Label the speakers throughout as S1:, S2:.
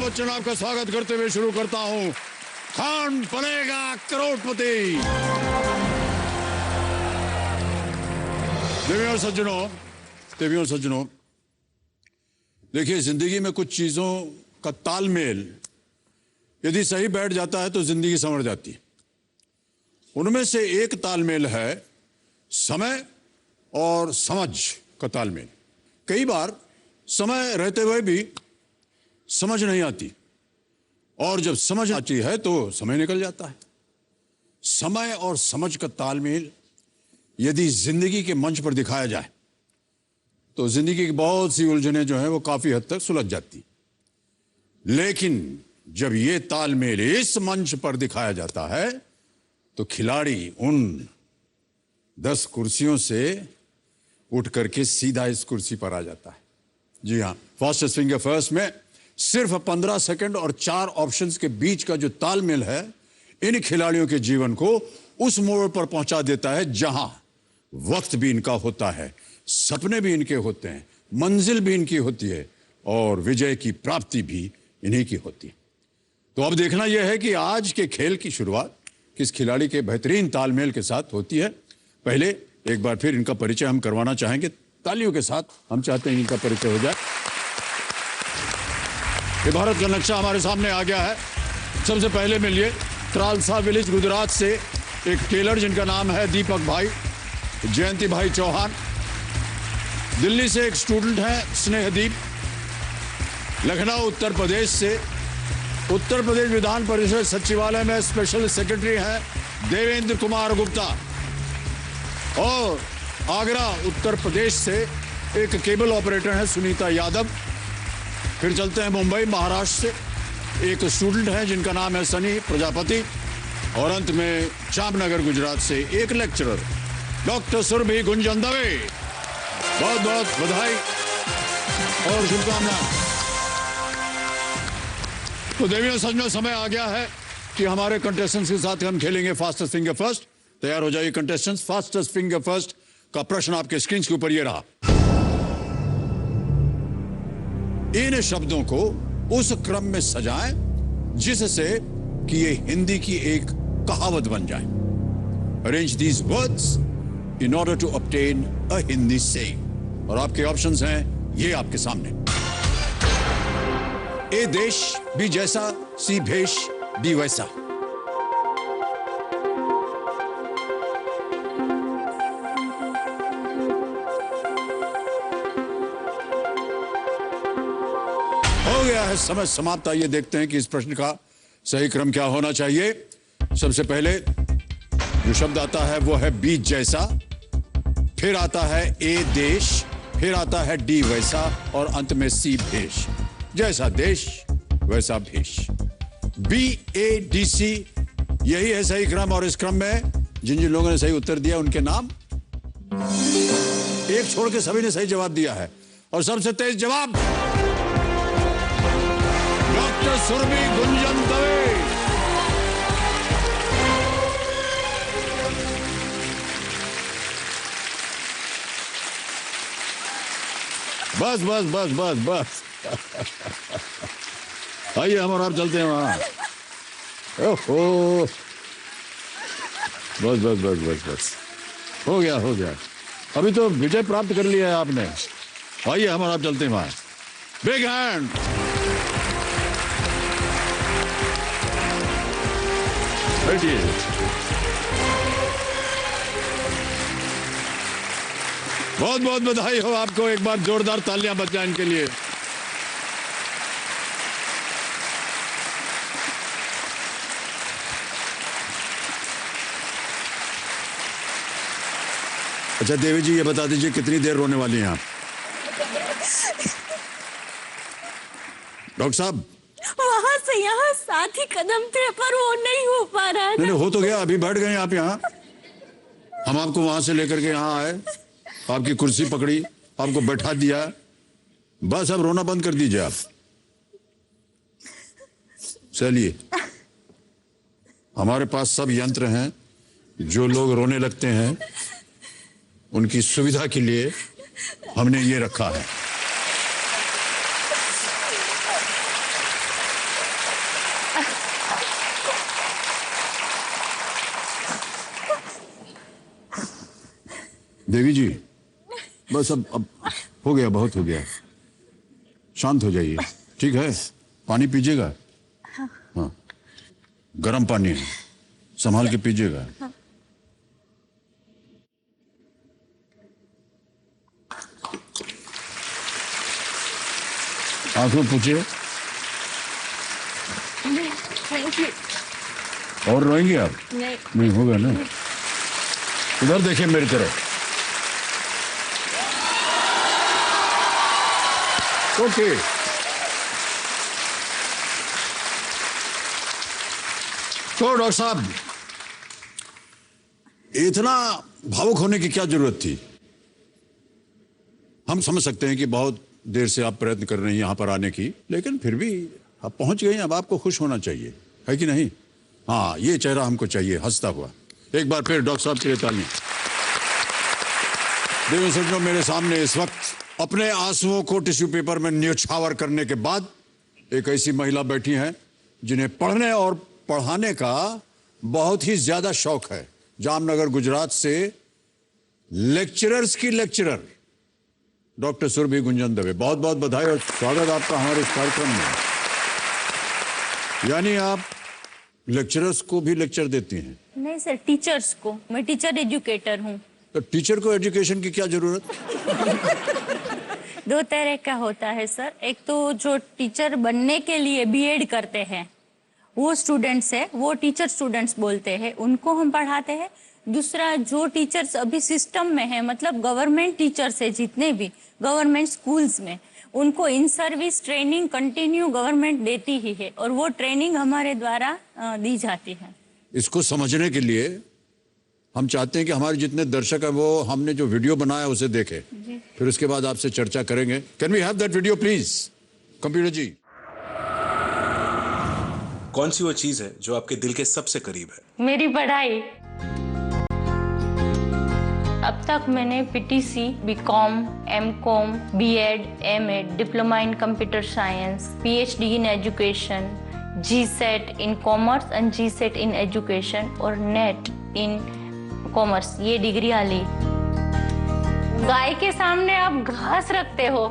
S1: बच्चन आपका स्वागत करते हुए शुरू करता हूं। कौन बनेगा करोड़पति। देवियों और सज्जनों, देखिए, जिंदगी में कुछ चीजों का तालमेल यदि सही बैठ जाता है तो जिंदगी संवर जाती है। उनमें से एक तालमेल है समय और समझ का तालमेल। कई बार समय रहते हुए भी समझ नहीं आती, और जब समझ आती है तो समय निकल जाता है। समय और समझ का तालमेल यदि जिंदगी के मंच पर दिखाया जाए तो जिंदगी की बहुत सी उलझनें जो हैं वो काफी हद तक सुलझ जाती। लेकिन जब ये तालमेल इस मंच पर दिखाया जाता है तो खिलाड़ी उन 10 कुर्सियों से उठ करके सीधा इस कुर्सी पर आ जाता है। जी हाँ, फास्टेस्ट फिंगर फर्स्ट में सिर्फ 15 सेकंड और 4 ऑप्शंस के बीच का जो तालमेल है इन खिलाड़ियों के जीवन को उस मोड़ पर पहुंचा देता है जहां वक्त भी इनका होता है, सपने भी इनके होते हैं, मंजिल भी इनकी होती है और विजय की प्राप्ति भी इन्हीं की होती है। तो अब देखना यह है कि आज के खेल की शुरुआत किस खिलाड़ी के बेहतरीन तालमेल के साथ होती है। पहले एक बार फिर इनका परिचय हम करवाना चाहेंगे, तालियों के साथ हम चाहते हैं इनका परिचय हो जाए। ये भारत का नक्शा हमारे सामने आ गया है। सबसे पहले मिलिए त्रालसा विलेज गुजरात से एक टेलर जिनका नाम है दीपक भाई, जयंती भाई चौहान। दिल्ली से एक स्टूडेंट है स्नेहदीप। लखनऊ उत्तर प्रदेश से उत्तर प्रदेश विधान परिषद सचिवालय में स्पेशल सेक्रेटरी हैं देवेंद्र कुमार गुप्ता। और आगरा उत्तर प्रदेश से एक केबल ऑपरेटर है सुनीता यादव। फिर चलते हैं मुंबई महाराष्ट्र से एक स्टूडेंट है जिनका नाम है सनी प्रजापति। और अंत में जामनगर गुजरात से एक लेक्चरर डॉक्टर सुरभि गुंजन दवे। बहुत बहुत बधाई और शुभकामनाएं। तो देवियों सज्जनों, समय आ गया है कि हमारे कंटेस्टेंट्स के साथ हम खेलेंगे फास्टेस्ट फिंगर फर्स्ट। तैयार हो जाइए कंटेस्टेंट्स। फास्टेस्ट फिंगर फर्स्ट का प्रश्न आपके स्क्रीन के ऊपर ये रहा। इन शब्दों को उस क्रम में सजाएं जिससे कि ये हिंदी की एक कहावत बन जाए। Arrange these words in order to obtain a Hindi saying. और आपके ऑप्शंस हैं ये आपके सामने। ए देश बी जैसा, सी भेष डी वैसा। समय समाप्त। आइए देखते हैं कि इस प्रश्न का सही क्रम क्या होना चाहिए। सबसे पहले जो शब्द आता है वो है बीज जैसा, फिर आता है ए देश, फिर आता है डी वैसा और अंत में सी भेष। जैसा देश वैसा भेष। बी ए डी सी, यही है सही क्रम। और इस क्रम में जिन जिन लोगों ने सही उत्तर दिया उनके नाम, एक छोड़ के सभी ने सही जवाब दिया है। और सबसे तेज जवाब डॉक्टर सुरभि गुंजन दवे। बस बस बस बस बस। आइए हम और आप चलते हैं वहां। ओहो, बस बस बस बस बस, हो गया हो गया। अभी तो विजय प्राप्त कर लिया है आपने। आइए हम और आप चलते हैं वहां। Big hand. बैठिए। बहुत बहुत बधाई हो आपको। एक बार जोरदार तालियां बज जाएं इनके लिए। अच्छा देवी जी, ये बता दीजिए कितनी देर रोने वाली हैं आप? डॉक्टर साहब,
S2: वहां से यहाँ 7 ही कदम थे पर वो नहीं हो पा रहा है।
S1: नहीं हो तो गया। अभी बैठ गए आप यहाँ। हम आपको वहां से लेकर के यहाँ आए, आपकी कुर्सी पकड़ी, आपको बैठा दिया। बस अब रोना बंद कर दीजिए आप। चलिए, हमारे पास सब यंत्र हैं। जो लोग रोने लगते हैं उनकी सुविधा के लिए हमने ये रखा है। देवी जी, बस अब हो गया, बहुत हो गया, शांत हो जाइए, ठीक है? पानी पीजिएगा? हाँ, गर्म पानी है, संभाल के पीजिएगा। आंख में पूछिए।
S2: Thank you.
S1: और रोएंगे आप? नहीं होगा ना। इधर देखिए मेरी तरफ। ओके। तो डॉक्टर साहब, इतना भावुक होने की क्या जरूरत थी? हम समझ सकते हैं कि बहुत देर से आप प्रयत्न कर रहे हैं यहां पर आने की, लेकिन फिर भी आप पहुंच गए हैं, अब आपको खुश होना चाहिए, है कि नहीं? हाँ, ये चेहरा हमको चाहिए, हंसता हुआ। एक बार फिर डॉक्टर साहब के लिए तालियां। देवी सज्जनों, मेरे सामने इस वक्त अपने आंसुओं को टिश्यू पेपर में न्योछावर करने के बाद एक ऐसी महिला बैठी है जिन्हें पढ़ने और पढ़ाने का बहुत ही ज्यादा शौक है। जामनगर गुजरात से लेक्चरर्स की लेक्चरर डॉक्टर सुरभि गुंजन दवे, बहुत बहुत बधाई और स्वागत आपका हमारे इस कार्यक्रम में। यानी आप लेक्चरर्स को भी लेक्चर देती हैं?
S2: नहीं सर, टीचर्स को। मैं टीचर एजुकेटर हूँ।
S1: तो टीचर को एजुकेशन की क्या जरूरत?
S2: दो तरह का होता है सर। एक तो जो टीचर बनने के लिए बीएड करते हैं वो स्टूडेंट्स है, वो टीचर स्टूडेंट्स बोलते हैं, उनको हम पढ़ाते हैं। दूसरा, जो टीचर्स अभी सिस्टम में है, मतलब गवर्नमेंट टीचर्स है जितने भी गवर्नमेंट स्कूल्स में, उनको in service training continue government देती ही है और वो ट्रेनिंग हमारे द्वारा दी जाती है। इसको समझने के लिए हम चाहते हैं कि हमारे जितने दर्शक हैं वो हमने जो वीडियो बनाया उसे देखें, फिर उसके बाद आपसे चर्चा करेंगे। Can we have that video please, computer ji?
S3: कौन सी वो चीज है जो आपके दिल के सबसे करीब है?
S2: मेरी पढ़ाई। अब तक मैंने PTC, BCom, MCom, BEd, MEd, diploma in computer science, PhD in education, GSET in commerce and GSET in education और नेट इन कॉमर्स, ये डिग्रियां ली। गाय के सामने आप घास रखते हो,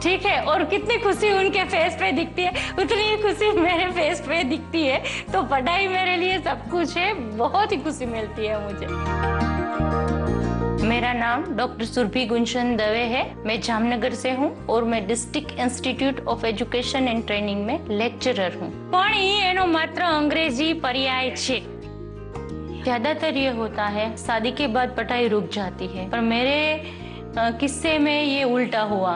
S2: ठीक है, और कितनी खुशी उनके फेस पे दिखती है, उतनी ही खुशी मेरे फेस पे दिखती है। तो पढ़ाई मेरे लिए सब कुछ है, बहुत ही खुशी मिलती है मुझे। मेरा नाम डॉक्टर सुरभि गुंजन दवे है। मैं जामनगर से हूँ और मैं district institute of education and training में लेक्चरर हूँ। પણ એનો માત્ર અંગ્રેજી પર્યાય છે। ज्यादातर ये होता है शादी के बाद पढ़ाई रुक जाती है, पर मेरे किस्से में ये उल्टा हुआ।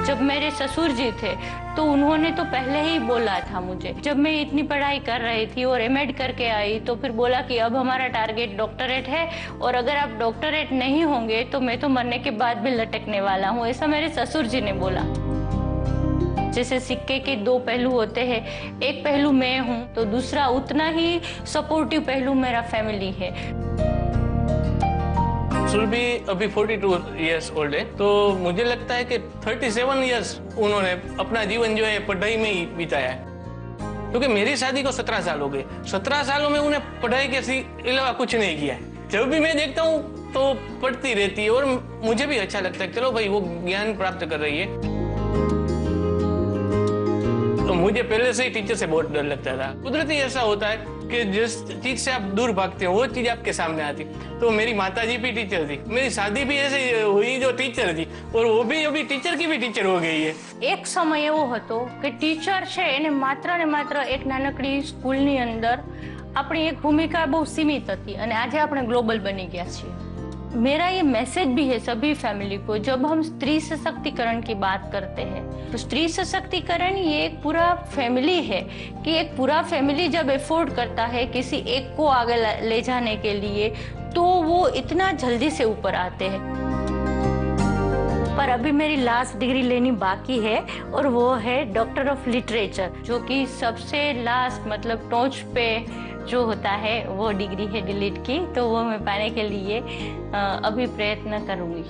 S2: जब मेरे ससुर जी थे तो उन्होंने तो पहले ही बोला था मुझे, जब मैं इतनी पढ़ाई कर रही थी और एमएड करके आई, तो फिर बोला कि अब हमारा टारगेट डॉक्टरेट है और अगर आप डॉक्टरेट नहीं होंगे तो मैं तो मरने के बाद भी लटकने वाला हूँ, ऐसा मेरे ससुर जी ने बोला। जैसे सिक्के के दो पहलू होते हैं, एक पहलू मैं हूँ तो दूसरा उतना ही सपोर्टिव पहलू मेरा फैमिली है।
S4: सुरभि अभी 42 इयर्स ओल्ड है, तो मुझे लगता है कि 37 इयर्स उन्होंने अपना जीवन जो है पढ़ाई में ही बिताया है, क्योंकि मेरी शादी को 17 साल हो गए। 17 सालों में उन्हें पढ़ाई के अलावा कुछ नहीं किया है। जब भी मैं देखता हूँ तो पढ़ती रहती है और मुझे भी अच्छा लगता है, चलो भाई वो ज्ञान प्राप्त कर रही है। तो मुझे पहले से ही टीचर से बहुत डर लगता था। कुदरती ऐसा होता है कि जिस चीज से आप दूर भागते हो वो चीज आपके सामने आती। तो मेरी माताजी भी टीचर थी, मेरी शादी भी ऐसे हुई जो टीचर थी, और वो भी अभी टीचर की भी टीचर हो गई है।
S2: एक समय એવો હતો કે ટીચર છે એને માત્ર ને માત્ર એક નાનકડી સ્કૂલની અંદર આપણી એક ભૂમિકા બહુ સીમિત હતી અને આજે આપણે ગ્લોબલ બની ગયા છીએ। मेरा ये मैसेज भी है सभी फैमिली को, जब हम स्त्री सशक्तिकरण की बात करते हैं तो स्त्री सशक्तिकरण ये एक पूरा फैमिली है कि एक पूरा फैमिली जब एफोर्ड करता है किसी एक को आगे ले जाने के लिए तो वो इतना जल्दी से ऊपर आते हैं। पर अभी मेरी लास्ट डिग्री लेनी बाकी है और वो है डॉक्टर ऑफ लिटरेचर, जो कि सबसे लास्ट मतलब टॉच पे जो होता है वो डिग्री है डिलीट की, तो वो मैं पाने के लिए अभी प्रयत्न करूंगी।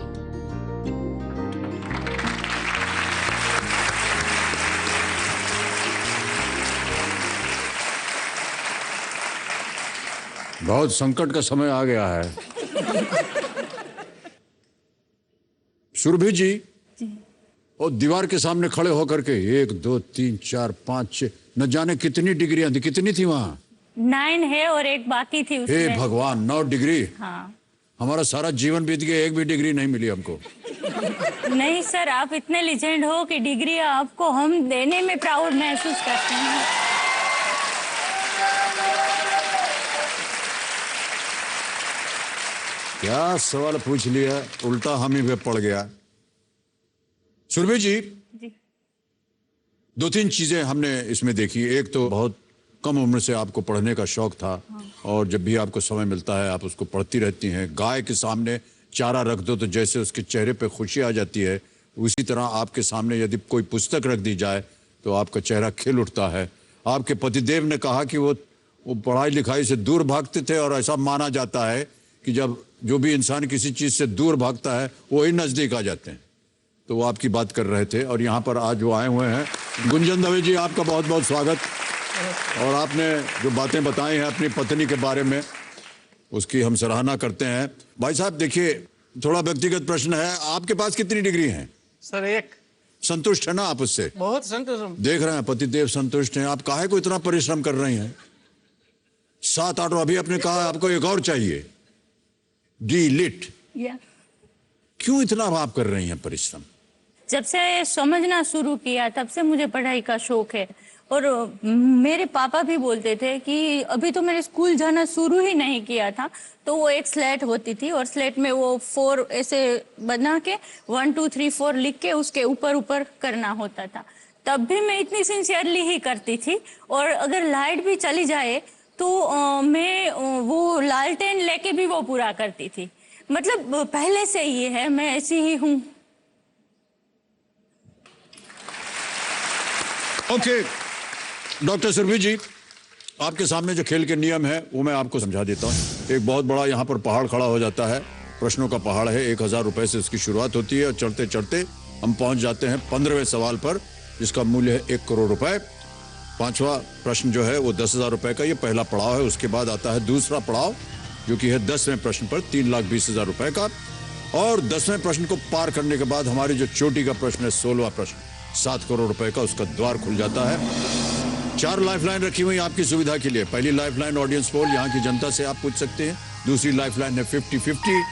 S1: बहुत संकट का समय आ गया है। सुरभि जी, और दीवार के सामने खड़े होकर के 1 2 3 4 5 6 न जाने कितनी डिग्रियां थी, कितनी थी वहां?
S2: 9 है और एक बाकी थी
S1: हे
S2: उसमें।
S1: भगवान, 9 डिग्री।
S2: हाँ।
S1: हमारा सारा जीवन बीत गया, एक भी डिग्री नहीं मिली हमको।
S2: नहीं सर, आप इतने लीजेंड हो कि डिग्री आपको हम देने में प्राउड महसूस करते हैं।
S1: क्या सवाल पूछ लिया, उल्टा हम ही पे पड़ गया। सुरभि जी,
S2: जी।
S1: 2-3 चीजें हमने इसमें देखी। एक तो बहुत कम उम्र से आपको पढ़ने का शौक था, और जब भी आपको समय मिलता है आप उसको पढ़ती रहती हैं। गाय के सामने चारा रख दो तो जैसे उसके चेहरे पे खुशी आ जाती है, उसी तरह आपके सामने यदि कोई पुस्तक रख दी जाए तो आपका चेहरा खिल उठता है। आपके पतिदेव ने कहा कि वो पढ़ाई लिखाई से दूर भागते थे, और ऐसा माना जाता है कि जब जो भी इंसान किसी चीज से दूर भागता है वही नजदीक आ जाते हैं। तो वो आपकी बात कर रहे थे, और यहाँ पर आज वो आए हुए हैं। गुंजन दवे जी, आपका बहुत बहुत स्वागत। और आपने जो बातें बताई हैं अपनी पत्नी के बारे में, उसकी हम सराहना करते हैं। भाई साहब देखिए, थोड़ा व्यक्तिगत प्रश्न है, आपके पास कितनी डिग्री हैं?
S4: सर 1।
S1: संतुष्ट है ना आप उससे?
S4: बहुत संतुष्ट।
S1: देख रहे हैं पतिदेव संतुष्ट हैं। आप काहे को इतना परिश्रम कर रही हैं? 7-8, अभी आपने कहा आपको एक और चाहिए, डी.लिट। क्यों इतना आप कर रही हैं परिश्रम?
S2: जब से समझना शुरू किया तब से मुझे पढ़ाई का शौक है। और मेरे पापा भी बोलते थे कि अभी तो मैंने स्कूल जाना शुरू ही नहीं किया था, तो वो एक स्लेट होती थी और स्लेट में वो 4 ऐसे बना के 1 2 3 4 लिख के उसके ऊपर ऊपर करना होता था। तब भी मैं इतनी सिंसियरली ही करती थी। और अगर लाइट भी चली जाए तो मैं वो लालटेन लेके भी वो पूरा करती थी। मतलब पहले से ये है, मैं ऐसी ही हूँ।
S1: ओके डॉक्टर सुरभि जी, आपके सामने जो खेल के नियम है वो मैं आपको समझा देता हूँ। एक बहुत बड़ा यहाँ पर पहाड़ खड़ा हो जाता है, प्रश्नों का पहाड़ है। 1000 रुपए से इसकी शुरुआत होती है, और चढ़ते चढ़ते हम पहुंच जाते हैं 15वें सवाल पर, जिसका मूल्य है 1 करोड़ रुपए। 5वां प्रश्न जो है वो 10,000 रुपए का, ये पहला पड़ाव है। उसके बाद आता है दूसरा पड़ाव, जो कि है 10वें प्रश्न पर 3,20,000 रुपए का। और 10वें प्रश्न को पार करने के बाद हमारी जो चोटी का प्रश्न है 16वां प्रश्न, 7 करोड़ रुपए का, उसका द्वार खुल जाता है। 4 लाइफलाइन रखी हुई आपकी सुविधा के लिए। पहली लाइफलाइन ऑडियंस पोल, यहाँ की जनता से आप पूछ सकते हैं। दूसरी लाइफलाइन है 50-50,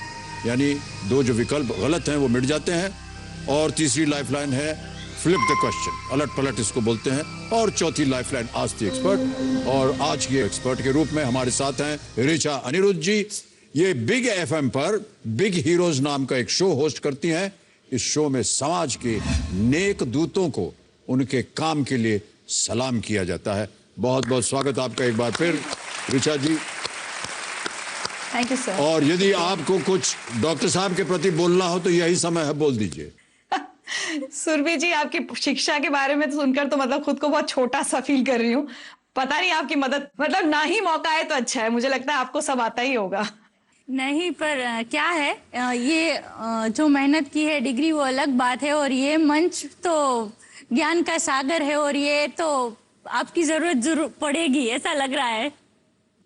S1: यानी 2 जो विकल्प गलत हैं वो मिट जाते हैं। और तीसरी लाइफलाइन है फ्लिप द क्वेश्चन, अलट पलट इसको बोलते हैं। और चौथी लाइफलाइन आस्क द एक्सपर्ट। और आज के एक्सपर्ट के रूप में हमारे साथ हैं ऋचा अनिरुद्ध जी। ये बिग FM पर बिग हीरोज नाम का एक शो होस्ट करती हैं। इस शो में समाज के नेक दूतों को उनके काम के लिए सलाम किया जाता है। बहुत बहुत स्वागत आपका एक बार फिर Richa ji.
S5: Thank you sir.
S1: और यदि आपको कुछ डॉक्टर साहब के प्रति बोलना हो तो यही समय है, बोल दीजिए।
S5: सुरभि जी, आपकी शिक्षा के बारे में तो सुनकर तो मतलब खुद को बहुत छोटा सा फील कर रही हूँ। पता नहीं आपकी मदद, मतलब ना ही मौका है तो अच्छा है। मुझे लगता है आपको सब आता ही होगा।
S2: नहीं, पर क्या है, ये जो मेहनत की है डिग्री वो अलग बात है, और ये मंच तो ज्ञान का सागर है, और ये तो आपकी जरूरत जरूर पड़ेगी, ऐसा लग रहा है।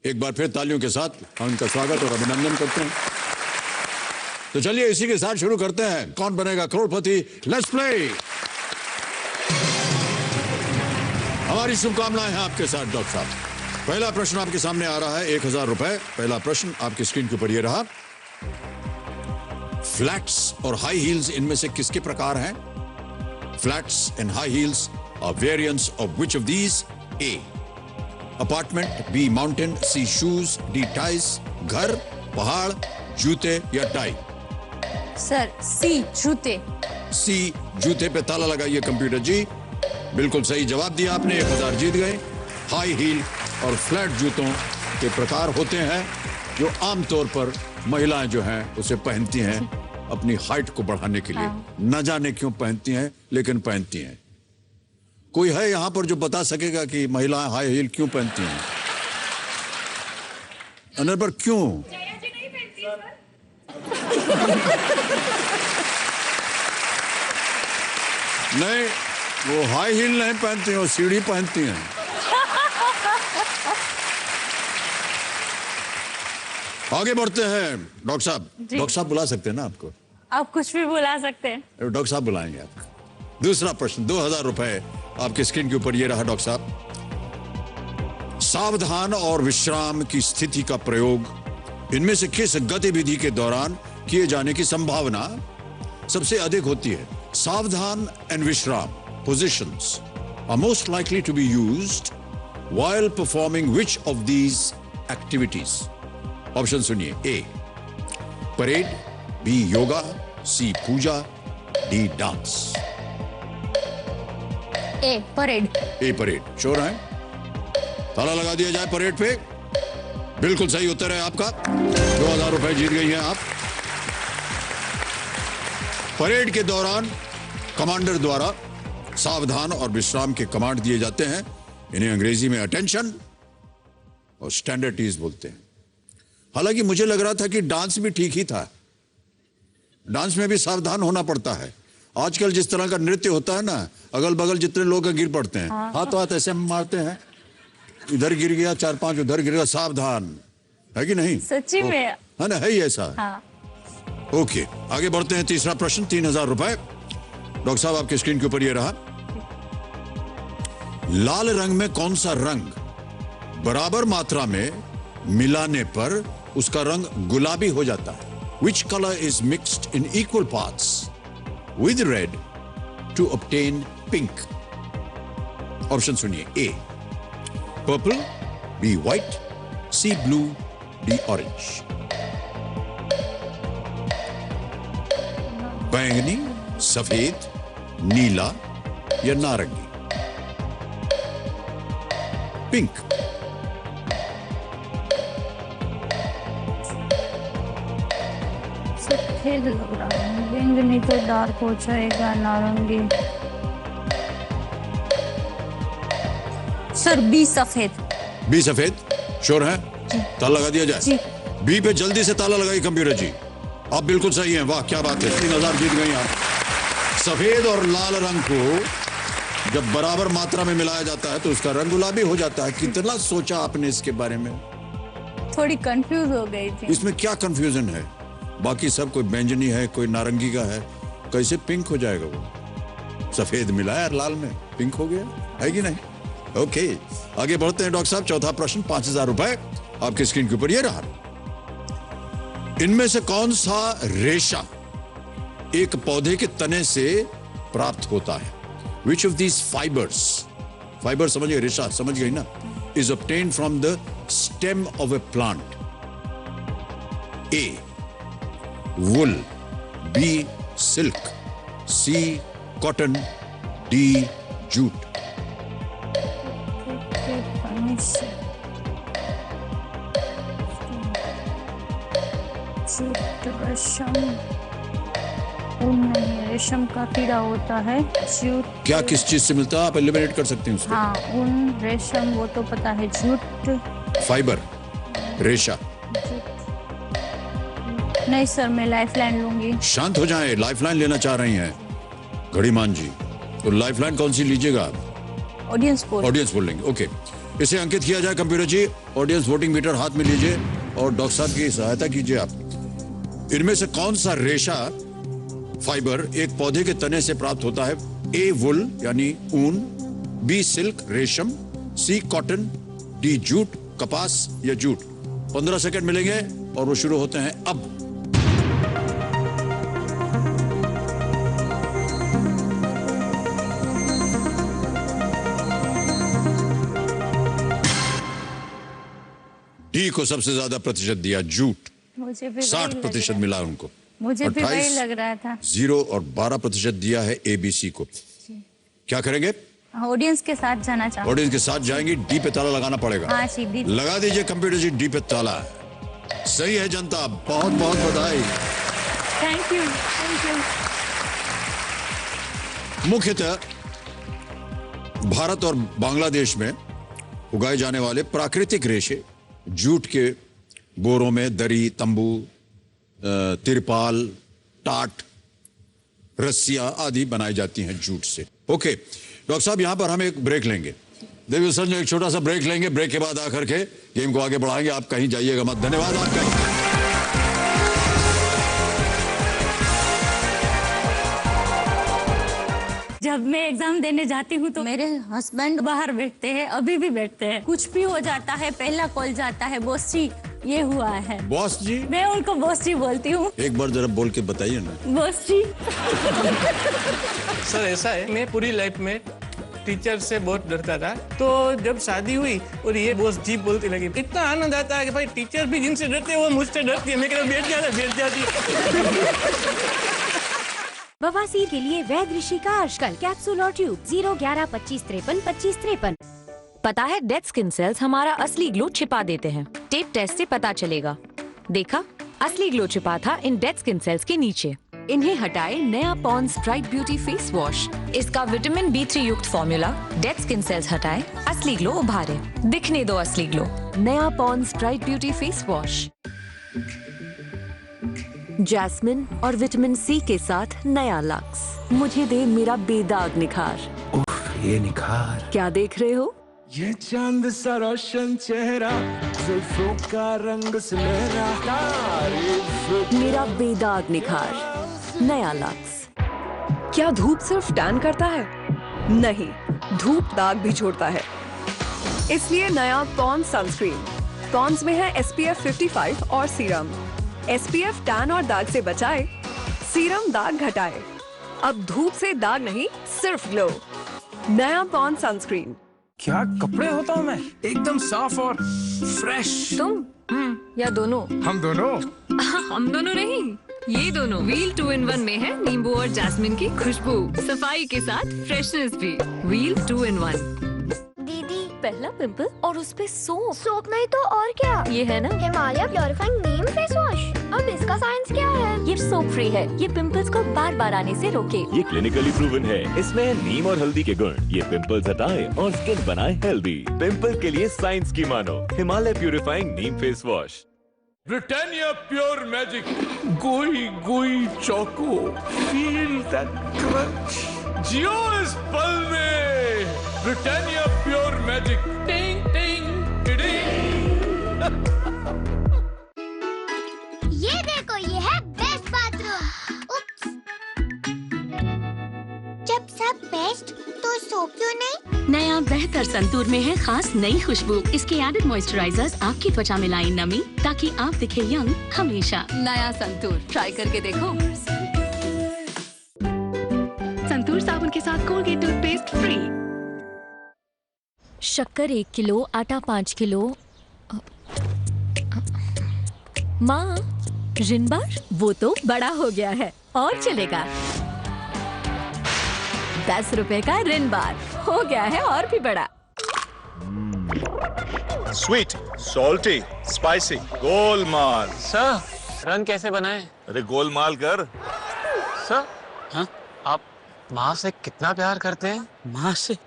S1: एक बार फिर तालियों के साथ हम उनका स्वागत और अभिनंदन करते हैं। तो चलिए इसी के साथ शुरू करते हैं, कौन बनेगा करोड़पति। Let's play. हमारी शुभकामनाएं हैं आपके साथ डॉक्टर साहब। पहला प्रश्न आपके सामने आ रहा है, 1000 रुपए। पहला प्रश्न आपकी स्क्रीन के ऊपर ये रहा। फ्लैट्स और हाई हील्स इनमें से किसके प्रकार हैं? Flats and high heels are variants of which of these? A. Apartment, B. Mountain, C. Shoes, D. Ties. घर, पहाड़, जूते या टाई?
S2: सर सी, जूते।
S1: C. जूते पे ताला लगाइए कंप्यूटर जी। बिल्कुल सही जवाब दिया आपने, 1000 जीत गए। हाई हील और फ्लैट जूतों के प्रकार होते हैं जो आमतौर पर महिलाएं जो हैं उसे पहनती हैं अपनी हाइट को बढ़ाने के लिए। न जाने क्यों पहनती हैं, लेकिन पहनती हैं। कोई है यहां पर जो बता सकेगा कि महिलाएं हाई हील क्यों पहनती हैं? अनिल पर क्यों? नहीं, वो हाई हील नहीं पहनती हैं, वो सीढ़ी पहनती हैं। आगे बढ़ते हैं डॉक्टर साहब। डॉक्टर साहब बुला सकते हैं ना आपको?
S2: आप कुछ भी बुला सकते हैं।
S1: डॉक्टर साहब बुलाएंगे आपको। दूसरा प्रश्न, 2000 रुपए आपके स्क्रीन के ऊपर ये रहा डॉक्टर साहब। सावधान और विश्राम की स्थिति का प्रयोग इनमें से किस गतिविधि के दौरान किए जाने की संभावना सबसे अधिक होती है? Savdhan and vishram positions are most likely to be used while performing which of these activities? Option सुनिए। A parade, B yoga, C puja, D dance.
S2: A parade.
S1: A parade. Sure है? ताला लगा दिया जाए परेड पे। बिल्कुल सही उत्तर है आपका। 2000 रुपए जीत गई हैं आप। परेड के दौरान कमांडर द्वारा सावधान और विश्राम के कमांड दिए जाते हैं। इन्हें अंग्रेजी में अटेंशन और स्टैंडर्ड ईज बोलते हैं। हालांकि मुझे लग रहा था कि डांस भी ठीक ही था। डांस में भी सावधान होना पड़ता है। आजकल जिस तरह का नृत्य होता है ना, अगल बगल जितने लोग गिर पड़ते हैं, हाथों हाथ ऐसे मारते हैं, इधर गिर गया 4-5, उधर गिर गया, सावधान है कि नहीं?
S2: सच्ची में
S1: है ना, है ही ऐसा।
S2: हाँ।
S1: ओके, आगे बढ़ते हैं। तीसरा प्रश्न, 3000 रुपए डॉक्टर साहब आपके स्क्रीन के ऊपर ये रहा। लाल रंग में कौन सा रंग बराबर मात्रा में मिलाने पर उसका रंग गुलाबी हो जाता है? Which color is mixed in equal parts with red to obtain pink? Option सुनिए। A purple, B white, C blue, D orange। बैंगनी, सफेद, नीला या नारंगी? पिंक।
S2: सफेद लग रहा है, बैंगनी तो डार्क हो जाएगा, नारंगी। सर बी सफेद।
S1: बी सफेद। श्योर है? ताला लगा दिया जाए।
S2: जी।
S1: बी पे जल्दी से ताला लगाई कंप्यूटर जी। आप बिल्कुल सही हैं। वाह क्या बात है, 3000 जीत गई आप। सफेद और लाल रंग को जब बराबर मात्रा में मिलाया जाता है तो उसका रंग गुलाबी हो जाता है। कितना सोचा आपने इसके बारे में?
S2: थोड़ी कंफ्यूज हो गई थी।
S1: इसमें क्या कंफ्यूजन है? बाकी सब कोई बैंगनी है, कोई नारंगी का है, कैसे पिंक हो जाएगा वो? सफेद मिलाया लाल में, पिंक हो गया, है कि नहीं? ओके, आगे बढ़ते हैं डॉक्टर साहब। चौथा प्रश्न, 5000 रुपए आपके स्क्रीन के ऊपर ये रहा। इनमें से कौन सा रेशा एक पौधे के तने से प्राप्त होता है? Which of these fibers, fibre समझिए, रेशा समझ गई ना, is obtained from the stem of a plant? A wool, B silk, C cotton, D jute।
S2: रेशम ऊन नहीं, रेशम का कीड़ा होता है। जूट
S1: क्या किस चीज से मिलता है? आप एलिमिनेट कर सकते हैं उसको।
S2: हाँ, ऊन, रेशम वो तो पता है। जूट,
S1: फाइबर, रेशा।
S2: नहीं सर, मैं लाइफलाइन लूंगी।
S1: शांत हो जाएं, लाइफलाइन लेना चाह रही हैं घड़ीमान जी, तो लाइफलाइन कौन सी लीजिएगा आप?
S2: Audience poll.
S1: ऑडियंस पोल लेंगे। ओके, इसे अंकित किया जाए कंप्यूटर जी। ऑडियंस वोटिंग मीटर हाथ में लीजिए और डॉक्टर साहब की सहायता कीजिए आप। इनमें से कौन सा रेशा फाइबर एक पौधे के तने से प्राप्त होता है? ए वुल यानी ऊन, बी सिल्क रेशम, सी कॉटन, डी जूट कपास या जूट। 15 सेकंड मिलेंगे और वो शुरू होते हैं अब। डी को सबसे ज्यादा प्रतिशत दिया, जूट।
S2: मुझे भी
S1: 60% मिला उनको।
S2: मुझे भी वही
S1: 28,
S2: लग रहा था।
S1: 0 और 12% दिया है एबीसी को। क्या करेंगे?
S2: ऑडियंस के साथ जाना चाहूँ।
S1: ऑडियंस के साथ जाएंगी। डी पे ताला लगाना पड़ेगा।
S2: हाँ जी, डी।
S1: लगा दीजिए कंप्यूटर जी, डी पे ताला। सही है जनता, बहुत बहुत बधाई।
S2: Thank you, thank you.
S1: मुख्यतः भारत और बांग्लादेश में उगाए जाने वाले प्राकृतिक रेशे जूट के बोरों में दरी, तंबू, तिरपाल, टाट, रस्सियां आदि बनाई जाती हैं जूट से। ओके डॉक्टर साहब, यहां पर हम एक ब्रेक लेंगे। देखिए सर, एक छोटा सा ब्रेक लेंगे। ब्रेक के बाद आकर के गेम को आगे बढ़ाएंगे। आप कहीं जाइएगा मत। धन्यवाद आपका।
S6: जब मैं एग्जाम देने जाती हूँ तो मेरे हस्बैंड बाहर बैठते हैं, अभी भी बैठते हैं। कुछ भी हो जाता है पहला कॉल जाता है बॉस जी ये हुआ है।
S1: बॉस जी?
S6: मैं उनको बॉस जी बोलती हूँ।
S1: एक बार जरा बोल के बताइए ना।
S6: बॉस जी।
S4: सर ऐसा है, मैं पूरी लाइफ में टीचर से बहुत डरता था, तो जब शादी हुई और ये बॉस जी बोलती लगी, इतना आनंद आता है कि भाई टीचर भी जिनसे डरते हैं वो मुझसे डरती है। मैं कह रहा बैठ जाती।
S7: बवासीर के लिए वैद्य ऋषि का आजकल कैप्सूल और ट्यूब 01125532553। पता है डेड स्किन सेल्स हमारा असली ग्लो छिपा देते हैं। टेप टेस्ट से पता चलेगा। देखा, असली ग्लो छिपा था इन डेड स्किन सेल्स के नीचे। इन्हें हटाए नया Pond's bright beauty face wash. इसका विटामिन B3 युक्त फॉर्मूला डेड स्किन सेल्स हटाए, असली ग्लो उभारे। दिखने दो असली ग्लो। नया Pond's bright beauty face wash. Jasmine और विटामिन C के साथ नया लक्स। मुझे दे मेरा बेदाग निखार।
S8: उफ, ये निखार।
S7: क्या देख रहे हो?
S8: ये चांद सा रोशन चेहरा, जुल्फों का रंग सुनहरा, तारीफ
S7: मेरा बेदाग निखार, नया लक्स। क्या धूप सिर्फ टैन करता है? नहीं, धूप दाग भी छोड़ता है। इसलिए नया पॉन्ड्स सनस्क्रीन। पॉन्ड्स में है SPF 55 और सीरम। SPF टैन और दाग से बचाए, सीरम दाग घटाए। अब धूप से दाग नहीं, सिर्फ ग्लो। नया पॉन्ड्स सनस्क्रीन।
S8: क्या कपड़े होता हूँ मैं, एकदम साफ और फ्रेश।
S7: तुम या दोनों?
S8: हम दोनों।
S7: हम दोनों नहीं, ये दोनों। व्हील 2-in-1 में है नींबू और जैस्मिन की खुशबू, सफाई के साथ फ्रेशनेस भी। Wheel 2-in-1।
S9: दीदी,
S7: पहला पिंपल और उस पे सोप
S9: नहीं तो और क्या?
S7: ये है ना
S9: हिमालय प्योरिफाइंग नीम फेस वॉश। अब इसका साइंस क्या है?
S7: ये सोप फ्री है। ये पिंपल्स को बार बार आने से रोके।
S10: ये क्लिनिकली प्रूवन है। इसमें है नीम और हल्दी के गुण। ये पिंपल्स हटाए और स्किन बनाए हेल्दी। पिंपल के लिए साइंस की मानो। Himalaya purifying neem face wash.
S8: Britannia pure magic gooey gooey choco, feel that crunch. जियो इस पल में ब्रिटानिया प्योर मैजिक। टिंग टिंग टिडिंग।
S9: ये देखो, ये है बेस्ट बाथरूम। उप्स। जब सब बेस्ट तो सोप क्यों नहीं?
S7: नया बेहतर संतूर में है खास नई खुशबू। इसके एडेड मॉइस्चराइजर्स आपकी त्वचा में लाएं नमी, ताकि आप दिखे यंग हमेशा। नया संतूर ट्राई करके देखो। संतूर साबुन के साथ कोलगेट टूथपेस्ट फ्री। शक्कर 1 किलो, आटा 5 किलो। माँ, रिन बार वो तो बड़ा हो गया है और चलेगा। 10 रुपए का रिन बार हो गया है और भी बड़ा।
S11: Sweet, salty, spicy, Golmaal.
S4: Sir, run कैसे बनाए?
S11: अरे गोलमाल कर।
S4: सर, हाँ? आप माँ से कितना प्यार करते हैं?
S8: माँ से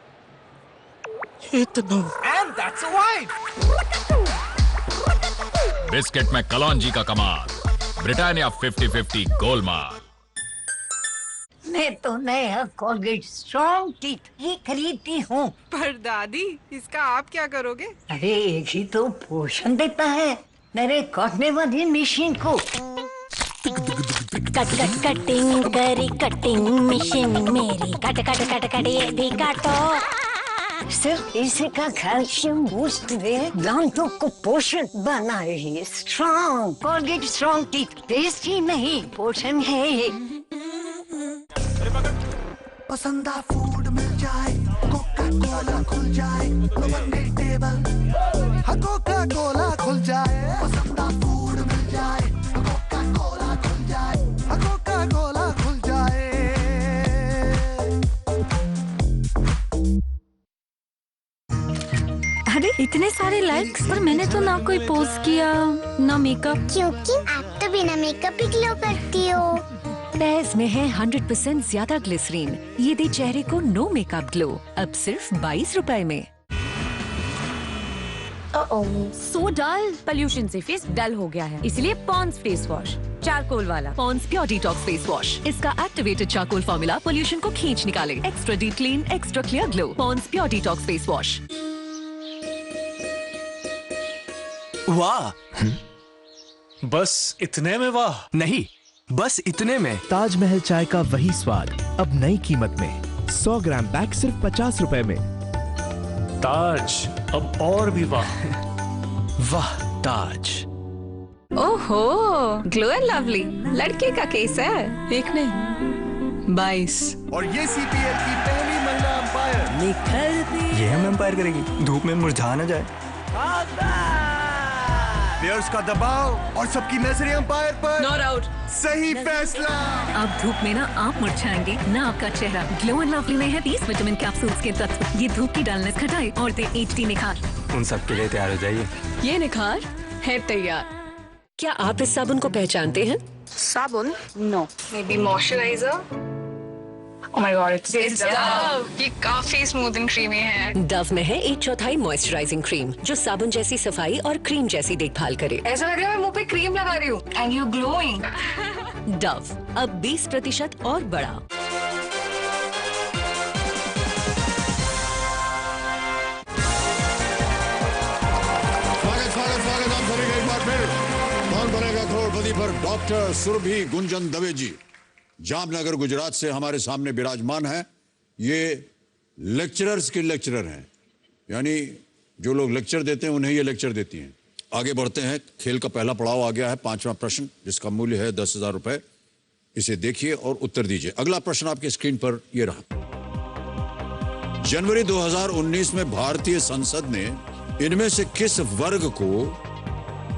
S8: इतना। And that's a wife.
S10: Biscuit में कलौंजी का कमाल। ब्रिटानिया 50-50 गोलमाल।
S12: मैं तो नया कोलगेट स्ट्रॉन्ग टीथ ही खरीदती हूँ।
S13: पर दादी, इसका आप क्या करोगे?
S12: अरे एक ही तो पोषण देता है मेरे काटने वाली मशीन को।
S9: कटिंग करी कटिंग मशीन मेरी। कट ये भी काटो।
S12: सिर्फ इसी का कैल्शियम बूस्ट दे, दांतों को पोषण बनाए। Strong Colgate strong teeth, tasty नहीं पोषण है।
S14: पसंदा फूड मिल जाए, कोका कोला खुल जाए, टेबल कोका कोला खुल जाए। पसंदा फूड मिल जाए, कोका कोला खुल जाए, कोका कोला खुल जाए।
S6: अरे इतने सारे लाइक्स, पर मैंने तो ना कोई पोस्ट किया ना मेकअप।
S9: क्योंकि आप तो बिना मेकअप ही ग्लो करती हो।
S7: पेयर्स में है 100% ज्यादा ग्लिसरीन। ये दे चेहरे को नो मेकअप ग्लो। अब सिर्फ 22 रुपए में। सो डल, पोल्यूशन से फेस डल हो गया है, इसलिए पॉन्ड्स फेस वॉश चारकोल वाला। Pond's pure detox face wash. इसका एक्टिवेटेड चारकोल फॉर्मूला पोल्यूशन को खींच निकाले। Extra deep clean, extra clear glow. Pond's pure detox face wash.
S8: वाह,
S3: बस इतने में वाह
S8: नहीं, बस इतने में ताजमहल चाय का वही स्वाद अब नई कीमत में।
S15: 100 ग्राम पैक सिर्फ 50 रुपए में।
S8: ताज अब और भी वाह। वाह ताज।
S7: ओहो, ग्लो एंड लवली लड़के का केस है, एक नहीं 22।
S14: और ये सीपीएल की पहली महिला अंपायर
S16: ये हम अंपायर करेगी, धूप में मुरझा न जाए।
S14: प्लेयर्स का दबाव और सबकी नजरें अंपायर पर।
S7: Not out.
S14: सही फैसला।
S17: अब धूप में ना आप मुरझाएंगे ना आपका चेहरा। ग्लो एंड लवली में है 20 विटामिन कैप्सूल्स के तत्व। ये धूप की डलनेस घटाए और दे HD निखार।
S16: उन सब के लिए तैयार हो जाइए।
S7: ये निखार है तैयार।
S18: क्या आप इस साबुन को पहचानते हैं?
S7: साबुन? No. Maybe moisturiser? Oh my God, it's Dove. ये काफी स्मूथ एंड क्रीमी है।
S18: डव में है 1/4 मॉइस्चराइजिंग क्रीम जो साबुन जैसी सफाई और क्रीम जैसी देखभाल करे।
S7: ऐसा लग रहा है मैं मुंह पे क्रीम लगा रही हूँ। And you glowing.
S18: डव अब 20% और बढ़ा।
S1: स्वागत आप सभी का एक बार फिर। कौन बनेगा करोड़पति पर डॉक्टर सुरभि गुंजन दवे जी जामनगर गुजरात से हमारे सामने विराजमान है। ये लेक्चरर्स के लेक्चरर हैं, यानी जो लोग लेक्चर देते हैं उन्हें ये लेक्चर देती हैं। आगे बढ़ते हैं। खेल का पहला पड़ाव आ गया है, 5वां प्रश्न जिसका मूल्य है 10,000 रुपए। इसे देखिए और उत्तर दीजिए। अगला प्रश्न आपके स्क्रीन पर ये रहा। जनवरी 2019 में भारतीय संसद ने इनमें से किस वर्ग को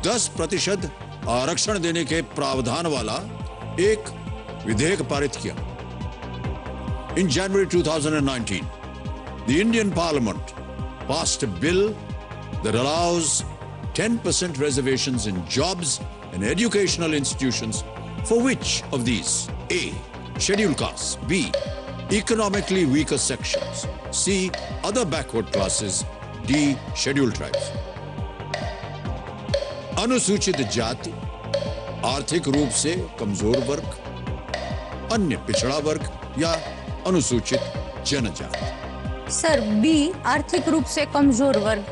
S1: 10% आरक्षण देने के प्रावधान वाला एक विधेयक पारित किया? In January 2019, the Indian Parliament passed a bill that allows 10% reservations in jobs and educational institutions for which of these? A. Scheduled castes. B. Economically weaker sections. C. Other backward classes. D. Scheduled tribes. अनुसूचित जाति, आर्थिक रूप से कमजोर वर्ग, अन्य पिछड़ा वर्ग या अनुसूचित जनजाति।
S6: सर बी, आर्थिक रूप से कमजोर वर्ग।